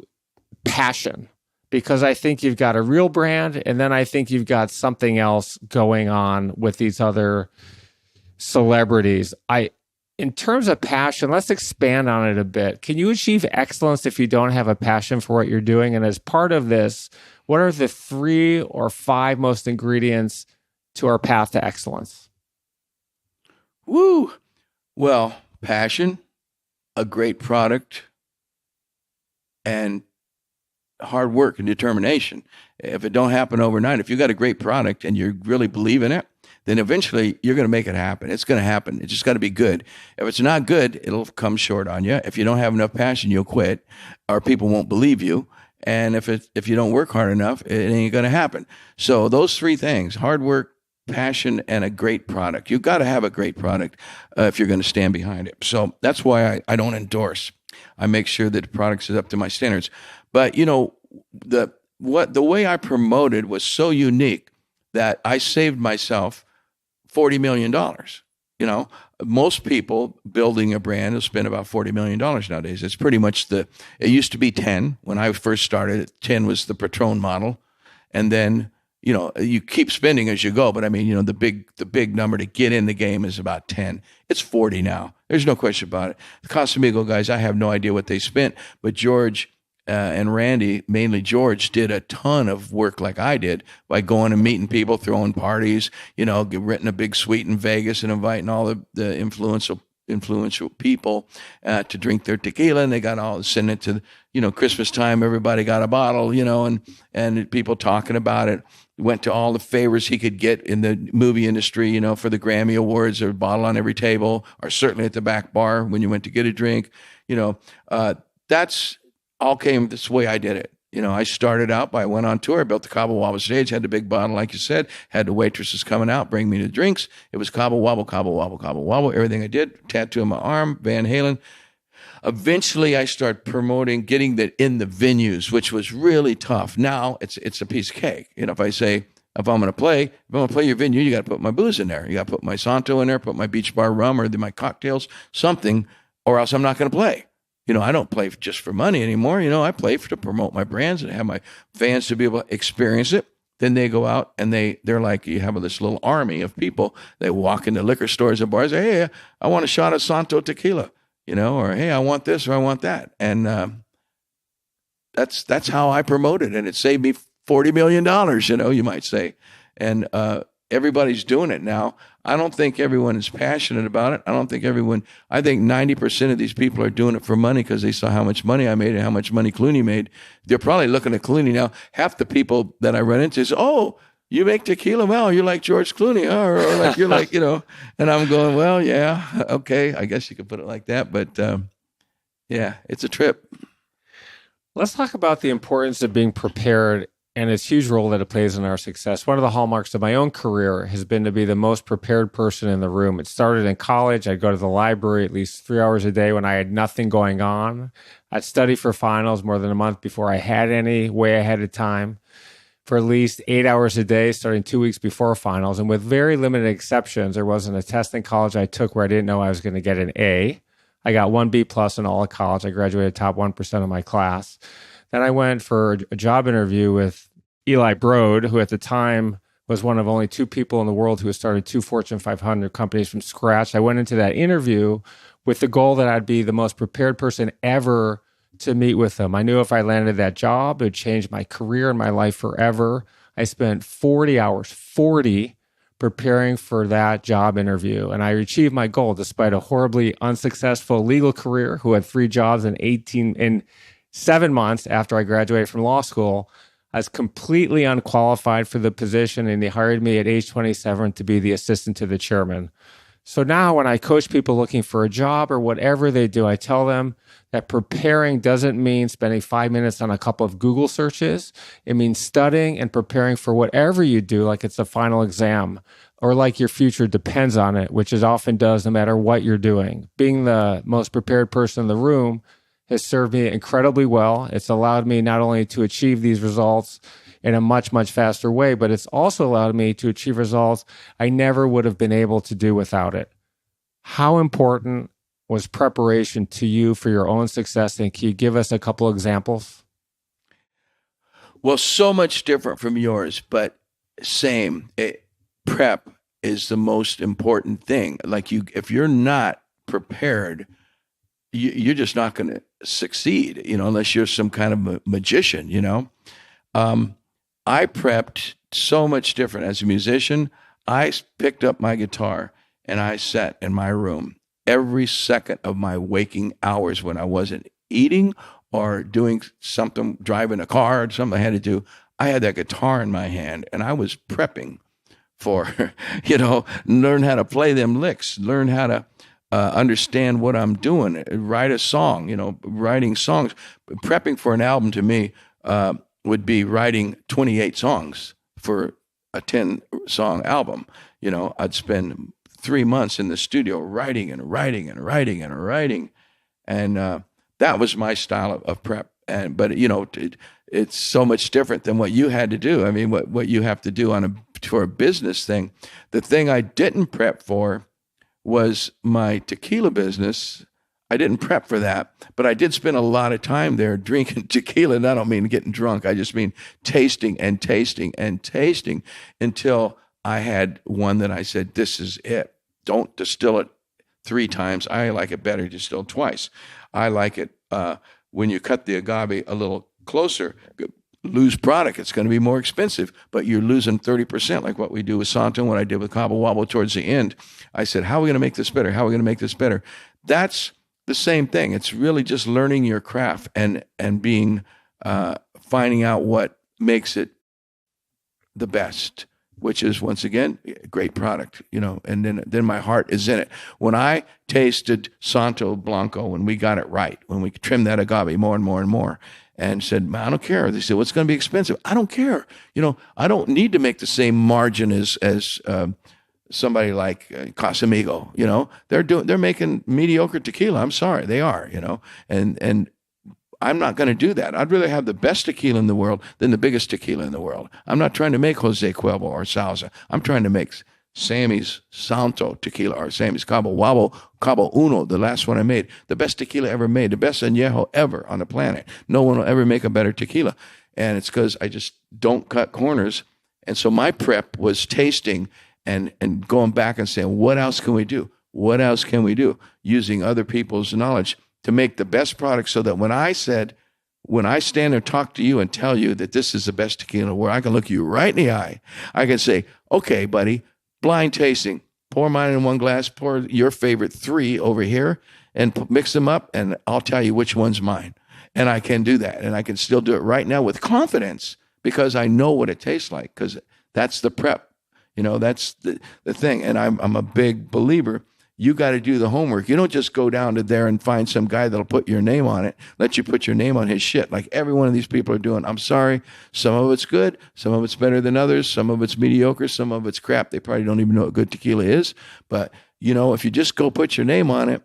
Speaker 2: passion, because I think you've got a real brand, and then I think you've got something else going on with these other celebrities. In terms of passion, let's expand on it a bit. Can you achieve excellence if you don't have a passion for what you're doing? And as part of this, what are the 3 or 5 most ingredients to our path to excellence?
Speaker 1: Woo! Well, passion, a great product and hard work and determination. If it don't happen overnight, if you got a great product and you really believe in it, then eventually you're going to make it happen. It's going to happen. It just got to be good. If it's not good, it'll come short on you. If you don't have enough passion, you'll quit, or people won't believe you. And if you don't work hard enough, it ain't going to happen. So those three things: hard work, passion, and a great product. You've got to have a great product if you're going to stand behind it. So that's why I don't endorse. I make sure that the product is up to my standards. But the way I promoted was so unique that I saved myself $40 million. Most people building a brand will spend about $40 million nowadays. It's pretty much it used to be 10 when I first started. 10 was the Patron model. And then, you keep spending as you go. But I mean, the big number to get in the game is about 10. It's 40 now. There's no question about it. The Casamigo guys, I have no idea what they spent, but George and Randy, mainly George, did a ton of work like I did by going and meeting people, throwing parties, renting a big suite in Vegas and inviting all the influential people to drink their tequila. And they got all sending it to, Christmas time, everybody got a bottle, and people talking about it. Went to all the favors he could get in the movie industry, for the Grammy Awards, or a bottle on every table, or certainly at the back bar when you went to get a drink. That's all came this way I did it. I started out I went on tour, built the Cabo Wabo stage, had the big bottle, like you said, had the waitresses coming out, bring me the drinks. It was Cabo Wabo, Cabo Wabo, Cabo Wabo, everything I did, tattoo on my arm, Van Halen. Eventually I started promoting, getting that in the venues, which was really tough. Now it's a piece of cake. If I'm going to play your venue, you got to put my booze in there. You got to put my Santo in there, put my beach bar rum or my cocktails, something, or else I'm not going to play. I don't play just for money anymore. I play to promote my brands and have my fans to be able to experience it. Then they go out and they're like, you have this little army of people. They walk into liquor stores and bars. Hey, I want a shot of Santo tequila, or hey, I want this or I want that. And that's how I promoted, and it saved me $40 million. You might say, and everybody's doing it now. I don't think everyone is passionate about it. I think 90% of these people are doing it for money because they saw how much money I made and how much money Clooney made. They're probably looking at Clooney now. Half the people that I run into say, oh, you make tequila? Well, you're like George Clooney, huh? Or like you're like, and I'm going, well, yeah, okay. I guess you could put it like that. But yeah, it's a trip.
Speaker 2: Let's talk about the importance of being prepared and its huge role that it plays in our success. One of the hallmarks of my own career has been to be the most prepared person in the room. It started in college. I'd go to the library at least 3 hours a day when I had nothing going on. I'd study for finals more than a month before I had any, way ahead of time, for at least 8 hours a day, starting 2 weeks before finals. And with very limited exceptions, there wasn't a test in college I took where I didn't know I was going to get an A. I got 1 B plus in all of college. I graduated top 1% of my class. Then I went for a job interview with Eli Broad, who at the time was one of only 2 people in the world who had started 2 Fortune 500 companies from scratch. I went into that interview with the goal that I'd be the most prepared person ever to meet with him. I knew if I landed that job, it would change my career and my life forever. I spent 40 hours, preparing for that job interview. And I achieved my goal despite a horribly unsuccessful legal career, who had 3 jobs in 7 months after I graduated from law school. I was completely unqualified for the position, and they hired me at age 27 to be the assistant to the chairman. So now when I coach people looking for a job or whatever they do, I tell them that preparing doesn't mean spending 5 minutes on a couple of Google searches. It means studying and preparing for whatever you do, like it's a final exam, or like your future depends on it, which it often does no matter what you're doing. Being the most prepared person in the room has served me incredibly well. It's allowed me not only to achieve these results in a much, much faster way, but it's also allowed me to achieve results I never would have been able to do without it. How important was preparation to you for your own success? And can you give us a couple examples?
Speaker 1: Well, so much different from yours, but same. Prep is the most important thing. Like if you're not prepared, you're just not going to succeed, unless you're some kind of magician, I prepped so much different as a musician. I picked up my guitar and I sat in my room every second of my waking hours when I wasn't eating or doing something, driving a car or something I had to do. I had that guitar in my hand and I was prepping for, learn how to play them licks, learn how to understand what I'm doing, write a song, writing songs. Prepping for an album to me would be writing 28 songs for a 10-song album. I'd spend 3 months in the studio writing and writing and writing and writing. And that was my style of prep. But it's so much different than what you had to do. I mean, what you have to do for a business thing. The thing I didn't prep for was my tequila business. I didn't prep for that, but I did spend a lot of time there drinking tequila. And I don't mean getting drunk. I just mean tasting and tasting and tasting until I had one that I said, this is it. Don't distill it 3 times. I like it better distilled twice. I like it when you cut the agave a little closer. Lose product, it's going to be more expensive, but you're losing 30%, like what we do with Santo and what I did with Cabo Wabo towards the end. I said, how are we going to make this better? How are we going to make this better? That's the same thing. It's really just learning your craft and being finding out what makes it the best, which is, once again, a great product, and then my heart is in it. When I tasted Santo Blanco, when we got it right, when we trimmed that agave more and more and more, and said, I don't care. They said, well, it's going to be expensive. I don't care. I don't need to make the same margin as somebody like Casamigo. They're making mediocre tequila. I'm sorry, they are. And I'm not going to do that. I'd rather have the best tequila in the world than the biggest tequila in the world. I'm not trying to make Jose Cuervo or Salsa. I'm trying to make Sammy's Santo tequila or Sammy's Cabo Wabo, Cabo Uno, the last one I made, the best tequila ever made, the best añejo ever on the planet. No one will ever make a better tequila. And it's because I just don't cut corners. And so my prep was tasting and going back and saying, what else can we do? What else can we do? Using other people's knowledge to make the best product, so that when I stand there and talk to you and tell you that this is the best tequila, where I can look you right in the eye, I can say, okay, buddy, blind tasting, pour mine in one glass, pour your favorite 3 over here, and mix them up, and I'll tell you which one's mine. And I can do that, and I can still do it right now with confidence because I know what it tastes like, because that's the prep. That's the thing. And I'm a big believer. You got to do the homework. You don't just go down to there and find some guy that'll put your name on it, let you put your name on his shit like every one of these people are doing. I'm sorry. Some of it's good. Some of it's better than others. Some of it's mediocre. Some of it's crap. They probably don't even know what good tequila is. But, if you just go put your name on it,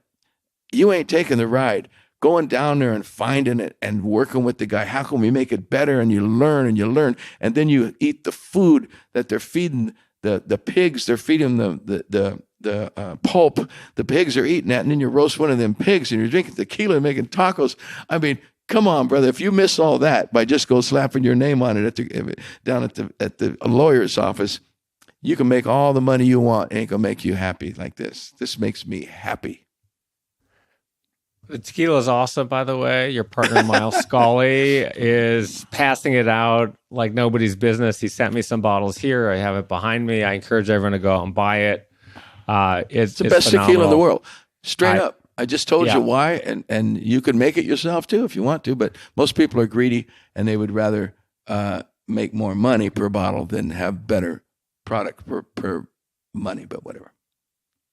Speaker 1: you ain't taking the ride. Going down there and finding it and working with the guy. How can we make it better? And you learn and you learn. And then you eat the food that they're feeding the pigs. They're feeding the pulp the pigs are eating that, and then you roast one of them pigs and you're drinking tequila and making tacos. I mean, come on, brother. If you miss all that by just go slapping your name on it down at the lawyer's office, you can make all the money you want. It ain't gonna make you happy like this. This makes me happy.
Speaker 2: The tequila is awesome, by the way. Your partner, Miles Scully, is passing it out like nobody's business. He sent me some bottles here. I have it behind me. I encourage everyone to go out and buy it. It's the best phenomenal
Speaker 1: tequila in the world. Straight up. I just told you why, and you can make it yourself too if you want to, but most people are greedy and they would rather make more money per bottle than have better product per money, but whatever.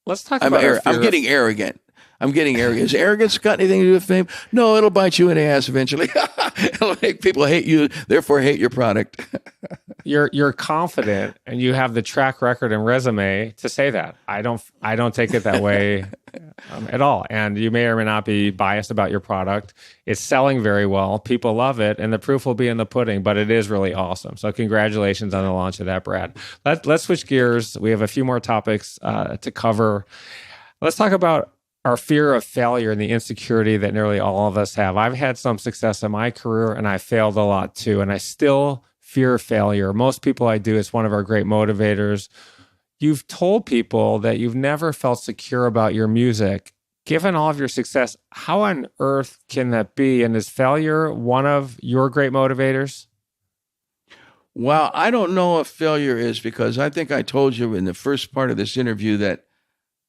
Speaker 2: Let's talk about
Speaker 1: I'm getting arrogant. Has arrogance got anything to do with fame? No, it'll bite you in the ass eventually. It'll make people hate you, therefore hate your product.
Speaker 2: You're confident, and you have the track record and resume to say that. I don't take it that way at all. And you may or may not be biased about your product. It's selling very well. People love it, and the proof will be in the pudding. But it is really awesome. So congratulations on the launch of that, Brad. Let's switch gears. We have a few more topics to cover. Let's talk about our fear of failure and the insecurity that nearly all of us have. I've had some success in my career, and I failed a lot too, and I still fear failure. Most people I do, it's one of our great motivators. You've told people that you've never felt secure about your music. Given all of your success, how on earth can that be? And is failure one of your great motivators?
Speaker 1: Well, I don't know if failure is, because I think I told you in the first part of this interview that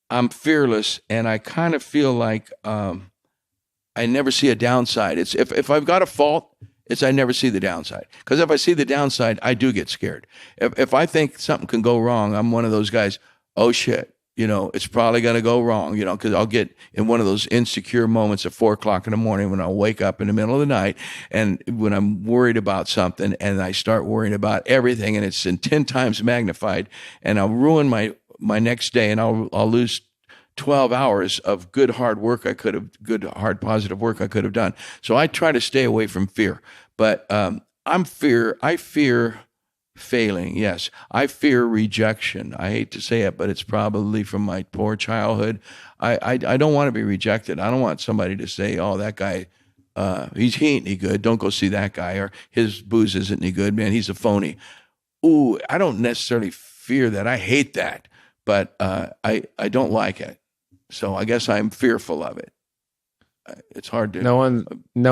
Speaker 1: I'm fearless, and I kind of feel like I never see a downside. It's if I've got a fault, it's I never see the downside. Because if I see the downside, I do get scared. If I think something can go wrong, I'm one of those guys. Oh shit, it's probably going to go wrong. Because I'll get in one of those insecure moments at 4:00 in the morning when I'll wake up in the middle of the night, and when I'm worried about something, and I start worrying about everything, and it's in 10 times magnified, and I'll ruin my next day, and I'll lose 12 hours of good, hard work good, hard, positive work I could have done. So I try to stay away from fear. But I fear failing. Yes. I fear rejection. I hate to say it, but it's probably from my poor childhood. I don't want to be rejected. I don't want somebody to say, oh, that guy, he ain't any good. Don't go see that guy. Or his booze isn't any good, man. He's a phony. Ooh, I don't necessarily fear that. I hate that. But I don't like it. So I guess I'm fearful of it. It's hard to.
Speaker 2: No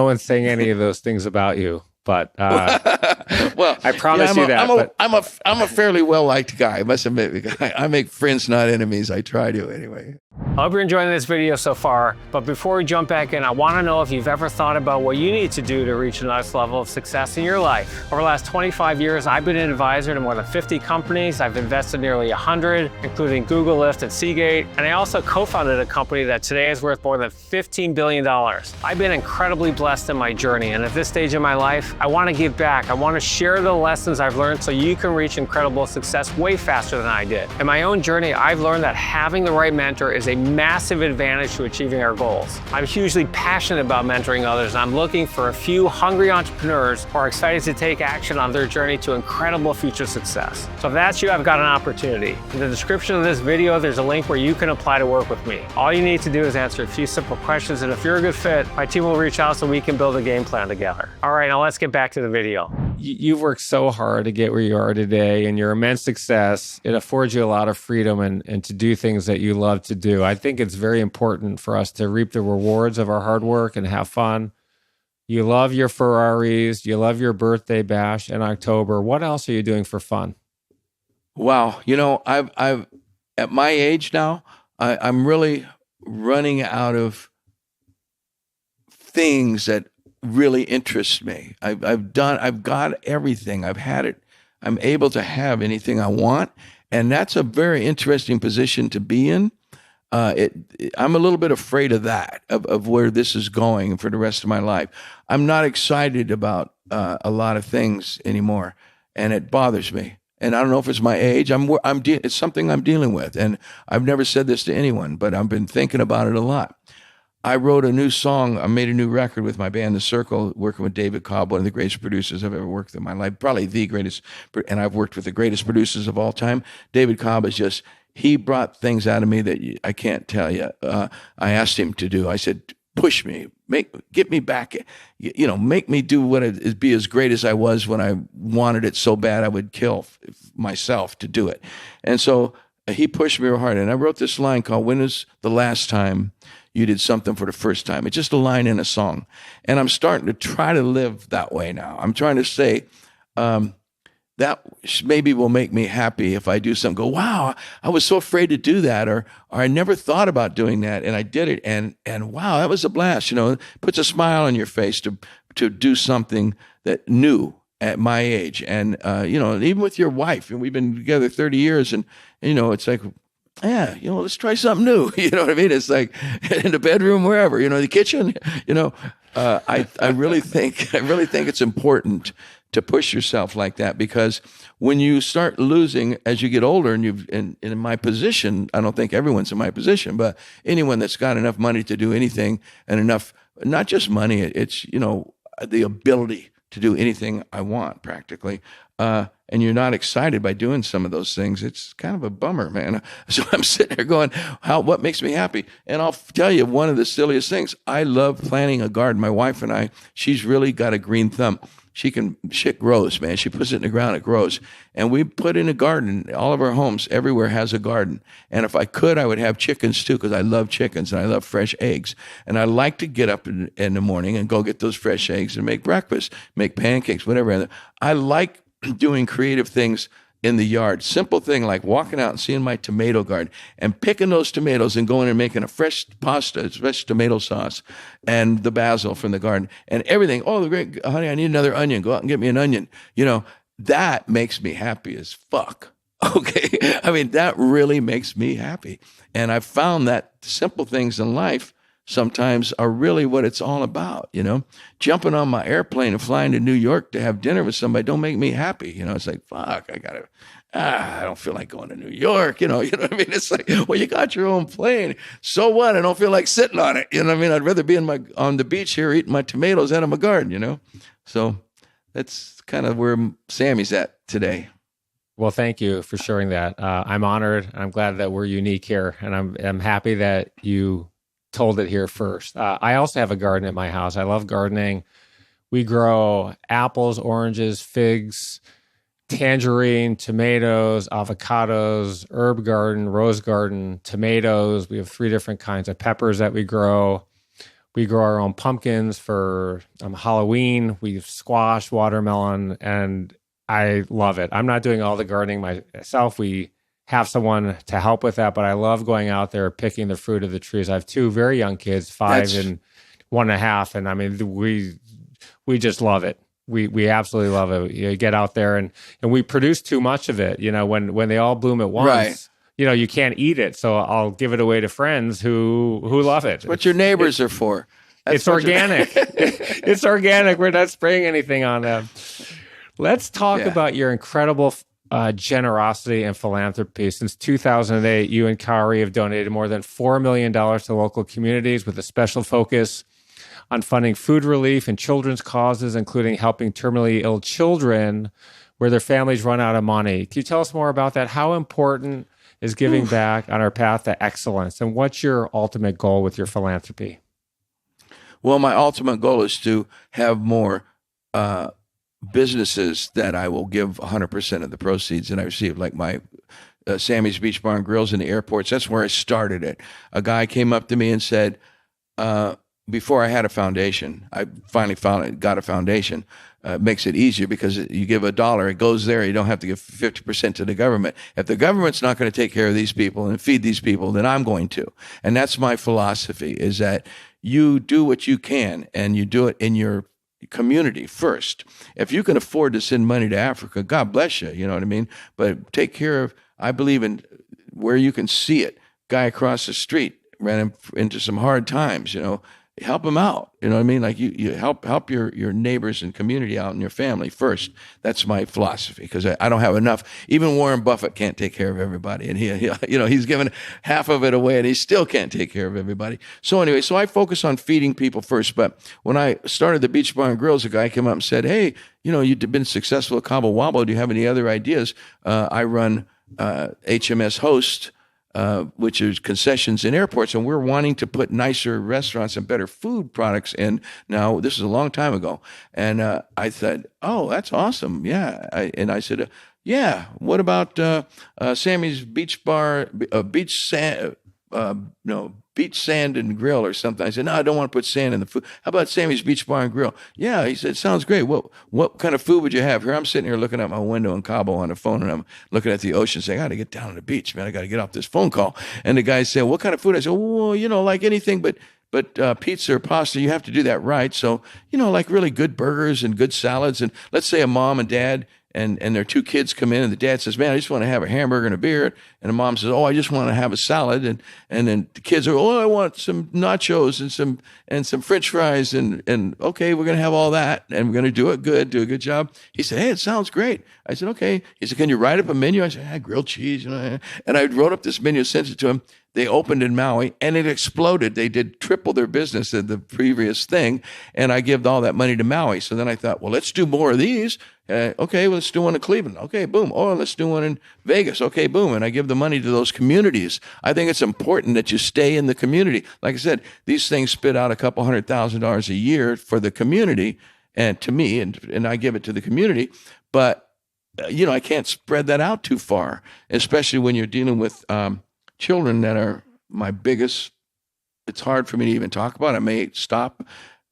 Speaker 2: one's saying any of those things about you, but
Speaker 1: well,
Speaker 2: I promise you that.
Speaker 1: I'm a fairly well liked guy. I must admit, I make friends, not enemies. I try to anyway.
Speaker 3: I hope you're enjoying this video so far, but before we jump back in, I want to know if you've ever thought about what you need to do to reach the next level of success in your life. Over the last 25 years, I've been an advisor to more than 50 companies. I've invested nearly 100, including Google, Lyft, and Seagate, and I also co-founded a company that today is worth more than $15 billion. I've been incredibly blessed in my journey, and at this stage in my life, I want to give back. I want to share the lessons I've learned so you can reach incredible success way faster than I did. In my own journey, I've learned that having the right mentor is a massive advantage to achieving our goals. I'm hugely passionate about mentoring others, and I'm looking for a few hungry entrepreneurs who are excited to take action on their journey to incredible future success. So if that's you, I've got an opportunity. In the description of this video, there's a link where you can apply to work with me. All you need to do is answer a few simple questions, and if you're a good fit, my team will reach out so we can build a game plan together. All right, now let's get back to the video.
Speaker 2: You've worked so hard to get where you are today, and your immense success, it affords you a lot of freedom and to do things that you love to do. I think it's very important for us to reap the rewards of our hard work and have fun. You love your Ferraris, you love your birthday bash in October. What else are you doing for fun?
Speaker 1: Wow. I've at my age now, I'm really running out of things that really interest me. I've got everything. I've had it. I'm able to have anything I want. And that's a very interesting position to be in. I'm a little bit afraid of that, of where this is going for the rest of my life. I'm not excited about a lot of things anymore, and it bothers me. And I don't know if it's my age. It's something I'm dealing with, and I've never said this to anyone, but I've been thinking about it a lot. I wrote a new song. I made a new record with my band, The Circle, working with David Cabo, one of the greatest producers I've ever worked with in my life, probably the greatest. And I've worked with the greatest producers of all time. David Cabo he brought things out of me that I can't tell you. I asked him to do. I said, push me, get me back, make me do be as great as I was when I wanted it so bad I would kill myself to do it. And so he pushed me real hard. And I wrote this line called, "When is the last time you did something for the first time?" It's just a line in a song. And I'm starting to try to live that way now. I'm trying to say, that maybe will make me happy if I do something. Go, wow, I was so afraid to do that, or I never thought about doing that, and I did it, and wow, that was a blast. It puts a smile on your face to do something that new at my age, and even with your wife, and we've been together 30 years, and it's like, yeah, let's try something new. You know what I mean? It's like in the bedroom, wherever, the kitchen. I really think it's important to push yourself like that, because when you start losing as you get older, and in my position, I don't think everyone's in my position, but anyone that's got enough money to do anything, and enough, not just money, it's the ability to do anything I want practically. And you're not excited by doing some of those things, it's kind of a bummer, man. So I'm sitting there going, what makes me happy? And I'll tell you one of the silliest things. I love planting a garden. My wife and I, she's really got a green thumb. Shit grows, man. She puts it in the ground, it grows. And we put in a garden. All of our homes, everywhere has a garden. And if I could, I would have chickens too, because I love chickens and I love fresh eggs. And I like to get up in the morning and go get those fresh eggs and make breakfast, make pancakes, whatever. I like doing creative things in the yard. Simple thing like walking out and seeing my tomato garden and picking those tomatoes and going and making a fresh pasta, fresh tomato sauce, and the basil from the garden and everything. Oh, the great, honey, I need another onion. Go out and get me an onion. That makes me happy as fuck. Okay. I mean, that really makes me happy. And I've found that simple things in life sometimes are really what it's all about. Jumping on my airplane and flying to New York to have dinner with somebody don't make me happy. It's like, fuck, I don't feel like going to New York. You know what I mean? It's like, well, you got your own plane. So what? I don't feel like sitting on it. You know what I mean? I'd rather be on the beach here eating my tomatoes out of my garden, So that's kind of where Sammy's at today.
Speaker 2: Well, thank you for sharing that. I'm honored, and I'm glad that we're unique here, and I'm happy that you told it here first. I also have a garden at my house. I love gardening. We grow apples, oranges, figs, tangerine, tomatoes, avocados, herb garden, rose garden, tomatoes. We have 3 different kinds of peppers that we grow. We grow our own pumpkins for Halloween. We have squash, watermelon, and I love it. I'm not doing all the gardening myself. We have someone to help with that, but I love going out there picking the fruit of the trees. I have 2 very young kids, 5 and 1.5, and I mean we just love it. We absolutely love it. You get out there and we produce too much of it. When they all bloom at once,
Speaker 1: right.
Speaker 2: You can't eat it. So I'll give it away to friends who love it.
Speaker 1: What your neighbors are for.
Speaker 2: It's organic. It's organic. We're not spraying anything on them. Let's talk about your incredible generosity and philanthropy. Since 2008, you and Kari have donated more than $4 million to local communities with a special focus on funding food relief and children's causes, including helping terminally ill children where their families run out of money. Can you tell us more about that? How important is giving back on our path to excellence? And what's your ultimate goal with your philanthropy?
Speaker 1: Well, my ultimate goal is to have more businesses that I will give 100% of the proceeds that I receive, like my Sammy's Beach Bar and Grills in the airports. That's where I started it. A guy came up to me and said, before I had a foundation, I finally got a foundation. Makes it easier because you give $1, it goes there. You don't have to give 50% to the government. If the government's not going to take care of these people and feed these people, then I'm going to. And that's my philosophy, is that you do what you can and you do it in your community first. If you can afford to send money to Africa, God bless you, you know what I mean? But take care of, I believe in where you can see it. Guy across the street ran into some hard times, help them out. You know what I mean? Like you help your neighbors and community out and your family first. That's my philosophy, because I don't have enough. Even Warren Buffett can't take care of everybody. And he's given half of it away and he still can't take care of everybody. So anyway, I focus on feeding people first. But when I started the Beach Bar and Grills, a guy came up and said, hey, you've been successful at Cabo Wabo. Do you have any other ideas? I run HMS Host, which is concessions in airports, and we're wanting to put nicer restaurants and better food products in. Now, this is a long time ago, and I said, "Oh, that's awesome, yeah." I said, "Yeah, what about Sammy's Beach Bar, Beach Sand and Grill or something?" I said, "No, I don't want to put sand in the food. How about Sammy's Beach Bar and Grill?" Yeah, he said, "Sounds great. What kind of food would you have?" Here I'm sitting here looking out my window in Cabo on the phone, and I'm looking at the ocean saying, I got to get down to the beach, man. I got to get off this phone call. And the guy said, "What kind of food?" I said, "Well, like anything but pizza or pasta, you have to do that right. So, like really good burgers and good salads. And let's say a mom and dad and their 2 kids come in, and the dad says, "Man, I just want to have a hamburger and a beer." And the mom says, "Oh, I just want to have a salad." And then the kids are, "Oh, I want some nachos and some French fries." And okay, we're going to have all that, and we're going to do it good, do a good job. He said, "Hey, it sounds great." I said, "Okay." He said, "Can you write up a menu?" I said, "Grilled cheese." And I wrote up this menu, sent it to him. They opened in Maui, and it exploded. They did triple their business than the previous thing, and I gave all that money to Maui. So then I thought, well, let's do more of these. Okay, well, let's do one in Cleveland. Okay, boom. Oh, let's do one in Vegas. Okay, boom. And I give the money to those communities. I think it's important that you stay in the community. Like I said, these things spit out a couple $100,000 a year for the community and to me, and I give it to the community. But, I can't spread that out too far, especially when you're dealing with children that are my biggest. It's hard for me to even talk about. I may stop,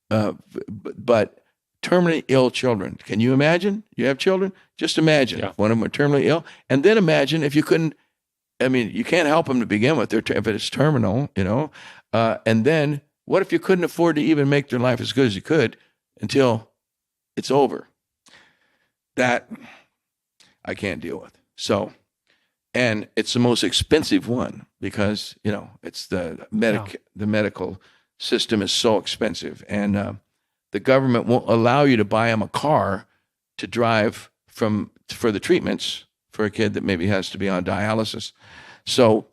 Speaker 1: but terminally ill children. Can you imagine? You have children? Just imagine if one of them are terminally ill. And then imagine if you couldn't, I mean, you can't help them to begin with if it's terminal, and then what if you couldn't afford to even make their life as good as you could until it's over? That I can't deal with. So, and it's the most expensive one because, it's the medical system is so expensive. And the government won't allow you to buy them a car to drive for the treatments for a kid that maybe has to be on dialysis. So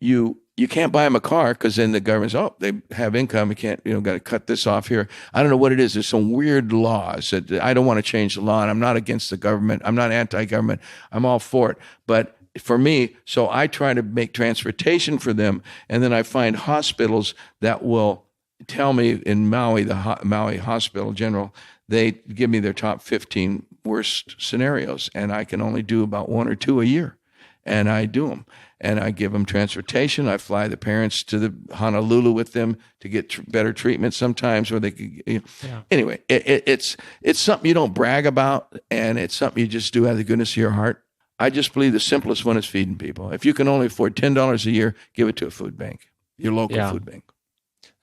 Speaker 1: you can't buy them a car because then the government's, they have income. You can't, got to cut this off here. I don't know what it is. There's some weird laws that I don't want to change the law, and I'm not against the government. I'm not anti-government. I'm all for it. But for me, so I try to make transportation for them, and then I find hospitals that will tell me in Maui, the Maui Hospital General, they give me their top 15 worst scenarios, and I can only do about 1 or 2 a year, and I do them. And I give them transportation. I fly the parents to the Honolulu with them to get better treatment sometimes, where they could. Anyway, it's something you don't brag about, and it's something you just do out of the goodness of your heart. I just believe the simplest one is feeding people. If you can only afford $10 a year, give it to a food bank, your local food bank.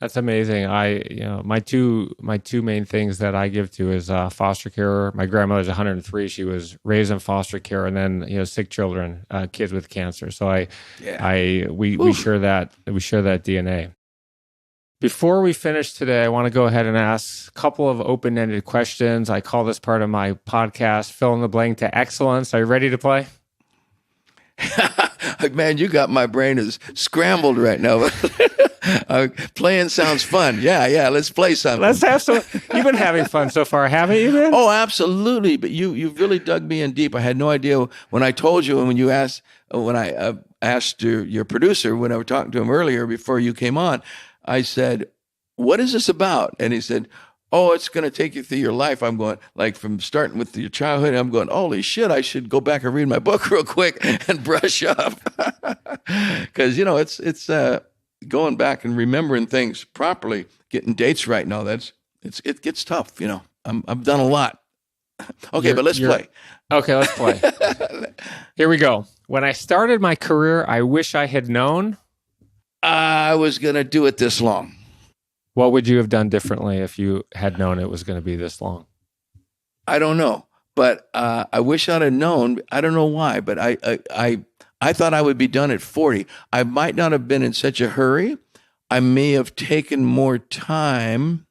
Speaker 2: That's amazing. My two main things that I give to is foster care. My grandmother's 103. She was raised in foster care, and then sick children, kids with cancer. So we share that DNA. Before we finish today, I want to go ahead and ask a couple of open-ended questions. I call this part of my podcast "Fill in the Blank to Excellence." Are you ready to play?
Speaker 1: Man, you got my brain is scrambled right now. Playing sounds fun. Yeah. Let's play something.
Speaker 2: Let's have some. You've been having fun so far, haven't you, man?
Speaker 1: Oh, absolutely. But you've really dug me in deep. I had no idea when I told you, and when I asked your producer when I was talking to him earlier before you came on, I said, "What is this about?" And he said, "Oh, it's going to take you through your life." I'm going, like, from starting with your childhood, I'm going, holy shit, I should go back and read my book real quick and brush up. Because, it's going back and remembering things properly, getting dates right now. It gets tough, I've done a lot. Okay, but let's play.
Speaker 2: Okay, let's play. Here we go. When I started my career, I wish I had known
Speaker 1: I was going to do it this long.
Speaker 2: What would you have done differently if you had known it was going to be this long?
Speaker 1: I don't know, but I wish I'd have known. I don't know why, but I thought I would be done at 40. I might not have been in such a hurry. I may have taken more time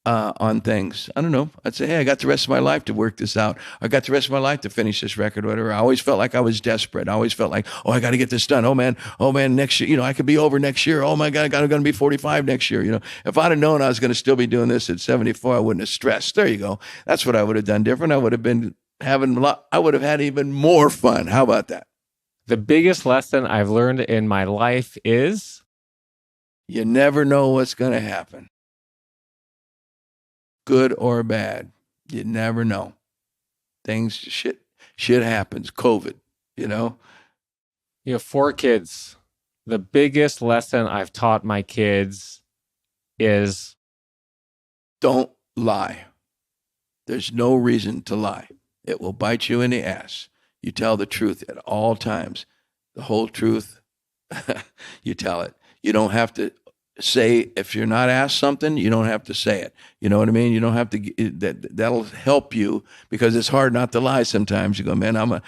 Speaker 1: on things. I don't know. I'd say, hey, I got the rest of my life to work this out. I got the rest of my life to finish this record, whatever. I always felt like I was desperate. I always felt like, I got to get this done. Oh man, next year, I could be over next year. Oh my God, I'm going to be 45 next year. If I'd have known I was going to still be doing this at 74, I wouldn't have stressed. There you go. That's what I would have done different. I would have been I would have had even more fun. How about that?
Speaker 2: The biggest lesson I've learned in my life is
Speaker 1: you never know what's going to happen. Good or bad. You never know. Shit happens. COVID, You
Speaker 2: have 4 kids. The biggest lesson I've taught my kids is
Speaker 1: don't lie. There's no reason to lie. It will bite you in the ass. You tell the truth at all times. The whole truth, you tell it. You don't have to say, if you're not asked something, you don't have to say it. You know what I mean? You don't have to, that'll help you, because it's hard not to lie sometimes. You go, man, I'm going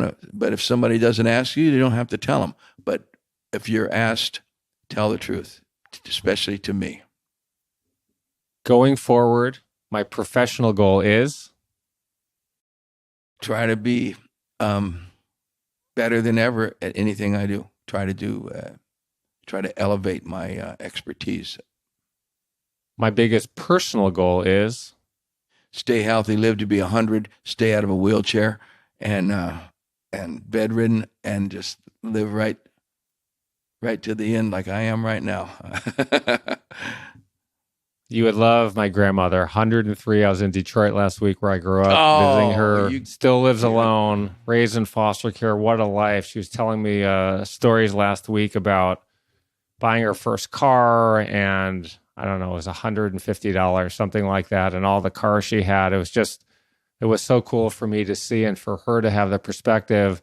Speaker 1: to, but if somebody doesn't ask you, you don't have to tell them. But if you're asked, tell the truth, especially to me.
Speaker 2: Going forward, my professional goal is?
Speaker 1: Try to be better than ever at anything I do. Try to elevate my expertise.
Speaker 2: My biggest personal goal is?
Speaker 1: Stay healthy, live to be 100, stay out of a wheelchair, and bedridden, and just live right to the end like I am right now.
Speaker 2: You would love my grandmother, 103. I was in Detroit last week where I grew up, visiting her. Still lives alone, raised in foster care. What a life. She was telling me stories last week about buying her first car, and I don't know, it was $150, something like that. And all the cars she had, it was so cool for me to see and for her to have the perspective.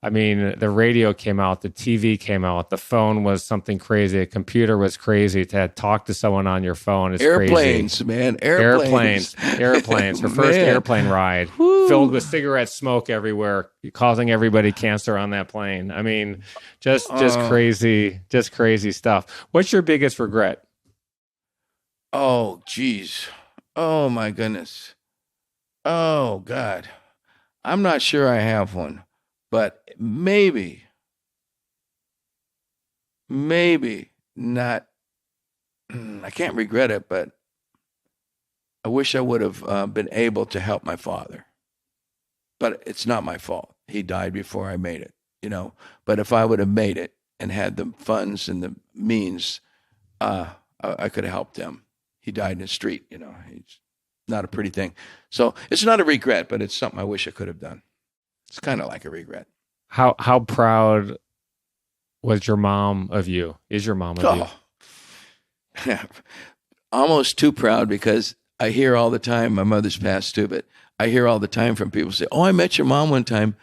Speaker 2: I mean, the radio came out, the TV came out, the phone was something crazy, a computer was crazy. To talk to someone on your phone is
Speaker 1: airplanes,
Speaker 2: crazy.
Speaker 1: Man, airplanes.
Speaker 2: Her first airplane ride, filled with cigarette smoke everywhere, causing everybody cancer on that plane. I mean, just crazy stuff. What's your biggest regret?
Speaker 1: Oh, geez. Oh, my goodness. Oh, God. I'm not sure I have one. But maybe not. I can't regret it, but I wish I would have been able to help my father. But it's not my fault. He died before I made it, But if I would have made it and had the funds and the means, I could have helped him. He died in the street, It's not a pretty thing. So it's not a regret, but it's something I wish I could have done. It's kind of like a regret.
Speaker 2: How proud was your mom of you? Is your mom of
Speaker 1: you? Almost too proud, because I hear all the time, my mother's passed too, but I hear all the time from people say, "Oh, I met your mom one time.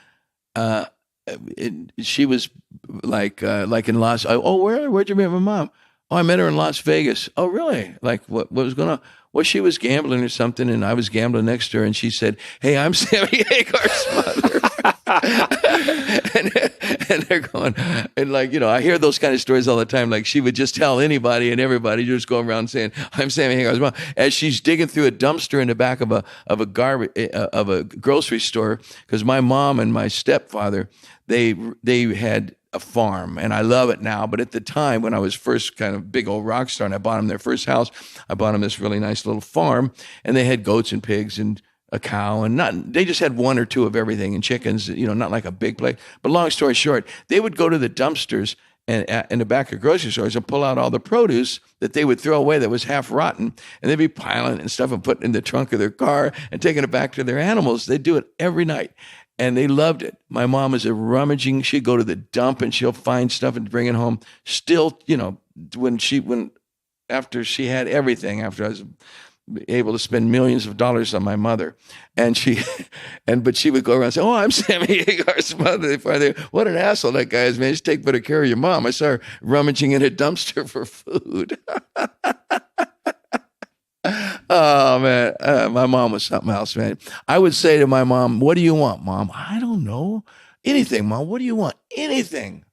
Speaker 1: She was like in where'd you meet my mom? Oh, I met her in Las Vegas. Oh, really? Like what was going on? Well, she was gambling or something, and I was gambling next to her, and she said, 'Hey, I'm Sammy Hagar's mother.'" and they're going, and I hear those kind of stories all the time. Like she would just tell anybody and everybody, just go around saying, "I'm Sammy Hagar's mom," as she's digging through a dumpster in the back of a grocery store, because my mom and my stepfather, they had a farm, and I love it now. But at the time when I was first kind of big old rock star and I bought them their first house, I bought them this really nice little farm, and they had goats and pigs and a cow, and they just had one or two of everything, and chickens, not like a big place. But long story short, they would go to the dumpsters and in the back of grocery stores and pull out all the produce that they would throw away that was half rotten, and they'd be piling it and stuff and putting it in the trunk of their car and taking it back to their animals. They'd do it every night. And they loved it. My mom is a rummaging. She'd go to the dump and she'll find stuff and bring it home. Still, after she had everything, after I was able to spend millions of dollars on my mother, but she would go around and say, "Oh, I'm Sammy Hagar's mother." What an asshole that guy is, man. You should take better care of your mom. I saw her rummaging in a dumpster for food. Oh, man. My mom was something else, man. I would say to my mom, "What do you want, Mom?" "I don't know. Anything, Mom. What do you want?" "Anything."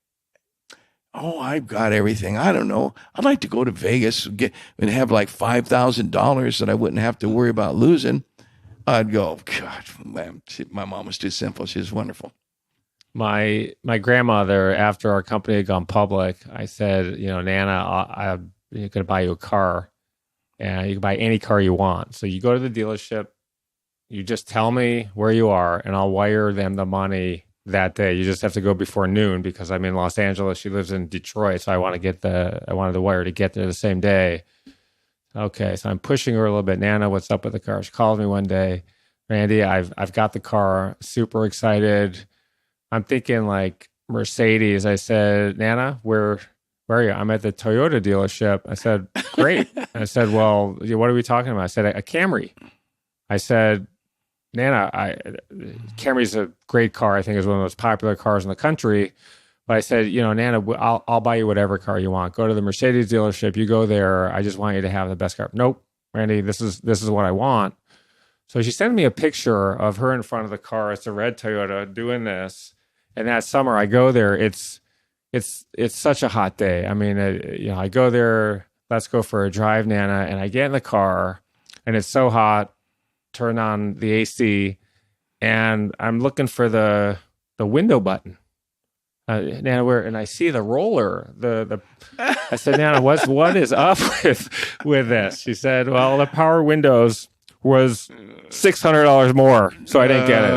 Speaker 1: "Oh, I've got everything. I don't know. I'd like to go to Vegas and have like $5,000 that I wouldn't have to worry about losing." I'd go, "God, man." My mom was too simple. She was wonderful.
Speaker 2: My grandmother, after our company had gone public, I said, "Nana, I'm going to buy you a car. And you can buy any car you want. So you go to the dealership, you just tell me where you are, and I'll wire them the money that day. You just have to go before noon, because I'm in Los Angeles. She lives in Detroit, so I wanted the wire to get there the same day." Okay, so I'm pushing her a little bit. "Nana, what's up with the car?" She called me one day. "Randy, I've got the car. Super excited. I'm thinking like Mercedes." I said, "Nana, where are you?" "I'm at the Toyota dealership." I said, "Great." I said, "Well, what are we talking about?" I said, "A Camry." I said, "Nana, Camry's a great car. I think it's one of the most popular cars in the country." But I said, "Nana, I'll buy you whatever car you want. Go to the Mercedes dealership. You go there. I just want you to have the best car." "Nope, Randy, this is what I want." So she sent me a picture of her in front of the car. It's a red Toyota doing this. And that summer I go there. It's such a hot day. I mean, I go there. "Let's go for a drive, Nana." And I get in the car, and it's so hot. Turn on the AC, and I'm looking for the window button. Nana, where? And I see the roller. I said, "Nana, what is up with this?" She said, "Well, the power windows was $600 more, so I didn't get it."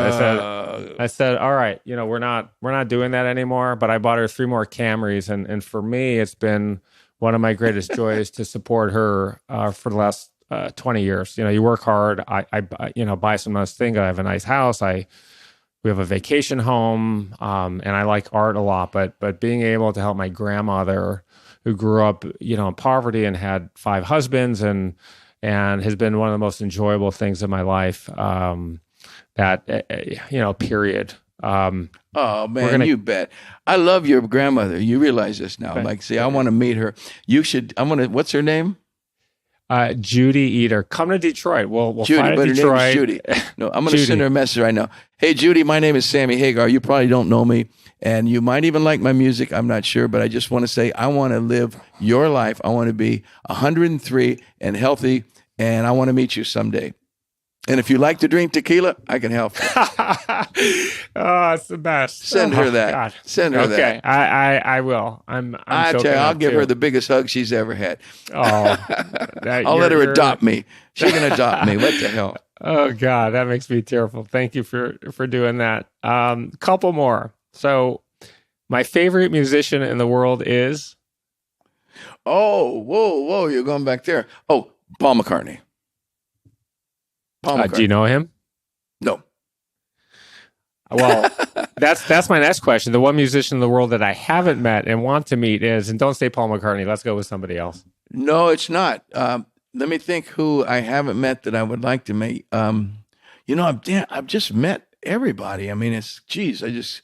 Speaker 2: I said, "All right, we're not doing that anymore." But I bought her 3 more Camrys, and for me, it's been one of my greatest joys to support her for the last 20 years. You work hard. I buy some nice thing. I have a nice house. We have a vacation home, and I like art a lot. But being able to help my grandmother who grew up, in poverty and had 5 husbands, and has been one of the most enjoyable things in my life. Period.
Speaker 1: Oh man, you bet. I love your grandmother. You realize this now. Like, see, I want to meet her. You should. What's her name?
Speaker 2: Judy Eater. Come to Detroit. We'll
Speaker 1: Judy,
Speaker 2: fly to
Speaker 1: but
Speaker 2: Detroit.
Speaker 1: her name is Judy. No, I'm going to send her a message right now. Hey, Judy, my name is Sammy Hagar. You probably don't know me, and you might even like my music. I'm not sure, but I just want to say I want to live your life. I want to be 103 and healthy, and I want to meet you someday. And if you like to drink tequila, I can help you.
Speaker 2: Oh, it's the best.
Speaker 1: Send her that.
Speaker 2: God.
Speaker 1: Send her that.
Speaker 2: Okay, I will. I
Speaker 1: tell you, I'll give her the biggest hug she's ever had.
Speaker 2: Oh,
Speaker 1: I'll let her adopt me. She can adopt me. What the hell?
Speaker 2: Oh God, that makes me tearful. Thank you for doing that. Couple more. So, my favorite musician in the world is.
Speaker 1: Oh, whoa! You're going back there. Oh, Paul McCartney.
Speaker 2: Do you know him?
Speaker 1: No.
Speaker 2: Well, that's my next question. The one musician in the world that I haven't met and want to meet is, and don't say Paul McCartney. Let's go with somebody else.
Speaker 1: No, it's not. Let me think who I haven't met that I would like to meet. I've just met everybody. I mean, I just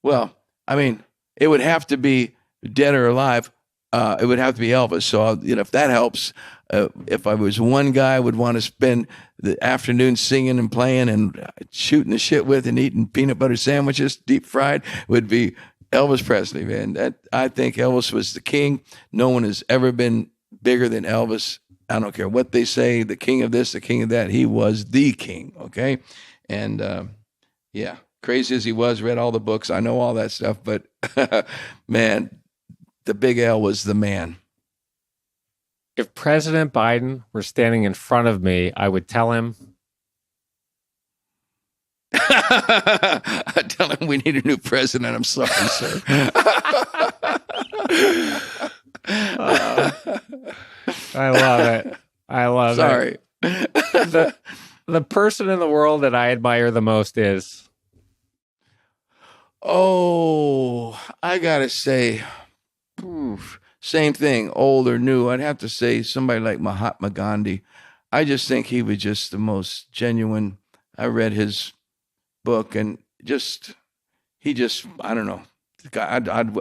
Speaker 1: well, I mean, it would have to be dead or alive. It would have to be Elvis. So, if that helps, if I was one guy I would want to spend the afternoon singing and playing and shooting the shit with and eating peanut butter sandwiches, deep fried, would be Elvis Presley, man. I think Elvis was the king. No one has ever been bigger than Elvis. I don't care what they say, the king of this, the king of that. He was the king, okay? And, crazy as he was, read all the books. I know all that stuff, but, man, the Big L was the man.
Speaker 2: If President Biden were standing in front of me, I would tell him.
Speaker 1: I tell him we need a new president. I'm sorry, sir.
Speaker 2: I love it. I love
Speaker 1: it.
Speaker 2: Sorry. The person in the world that I admire the most is.
Speaker 1: Oh, I gotta say. Same thing, old or new. I'd have to say somebody like Mahatma Gandhi. I just think he was just the most genuine. I read his book and I don't know.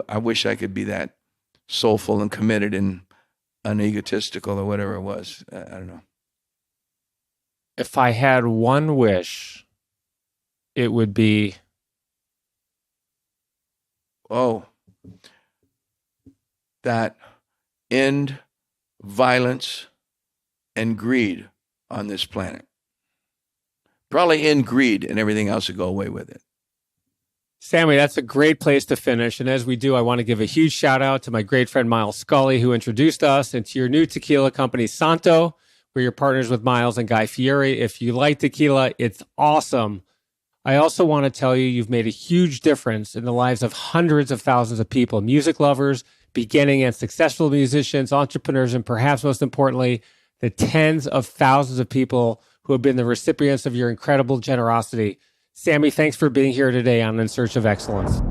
Speaker 1: I wish I could be that soulful and committed and unegotistical or whatever it was. I don't know.
Speaker 2: If I had one wish, it would be.
Speaker 1: That end violence and greed on this planet. Probably end greed and everything else would go away with it.
Speaker 2: Sammy, that's a great place to finish. And as we do, I want to give a huge shout out to my great friend Miles Scully, who introduced us, and to your new tequila company, Santo, where you're partners with Miles and Guy Fieri. If you like tequila, it's awesome. I also want to tell you, you've made a huge difference in the lives of hundreds of thousands of people, music lovers, beginning and successful musicians, entrepreneurs, and perhaps most importantly, the tens of thousands of people who have been the recipients of your incredible generosity. Sammy, thanks for being here today on In Search of Excellence.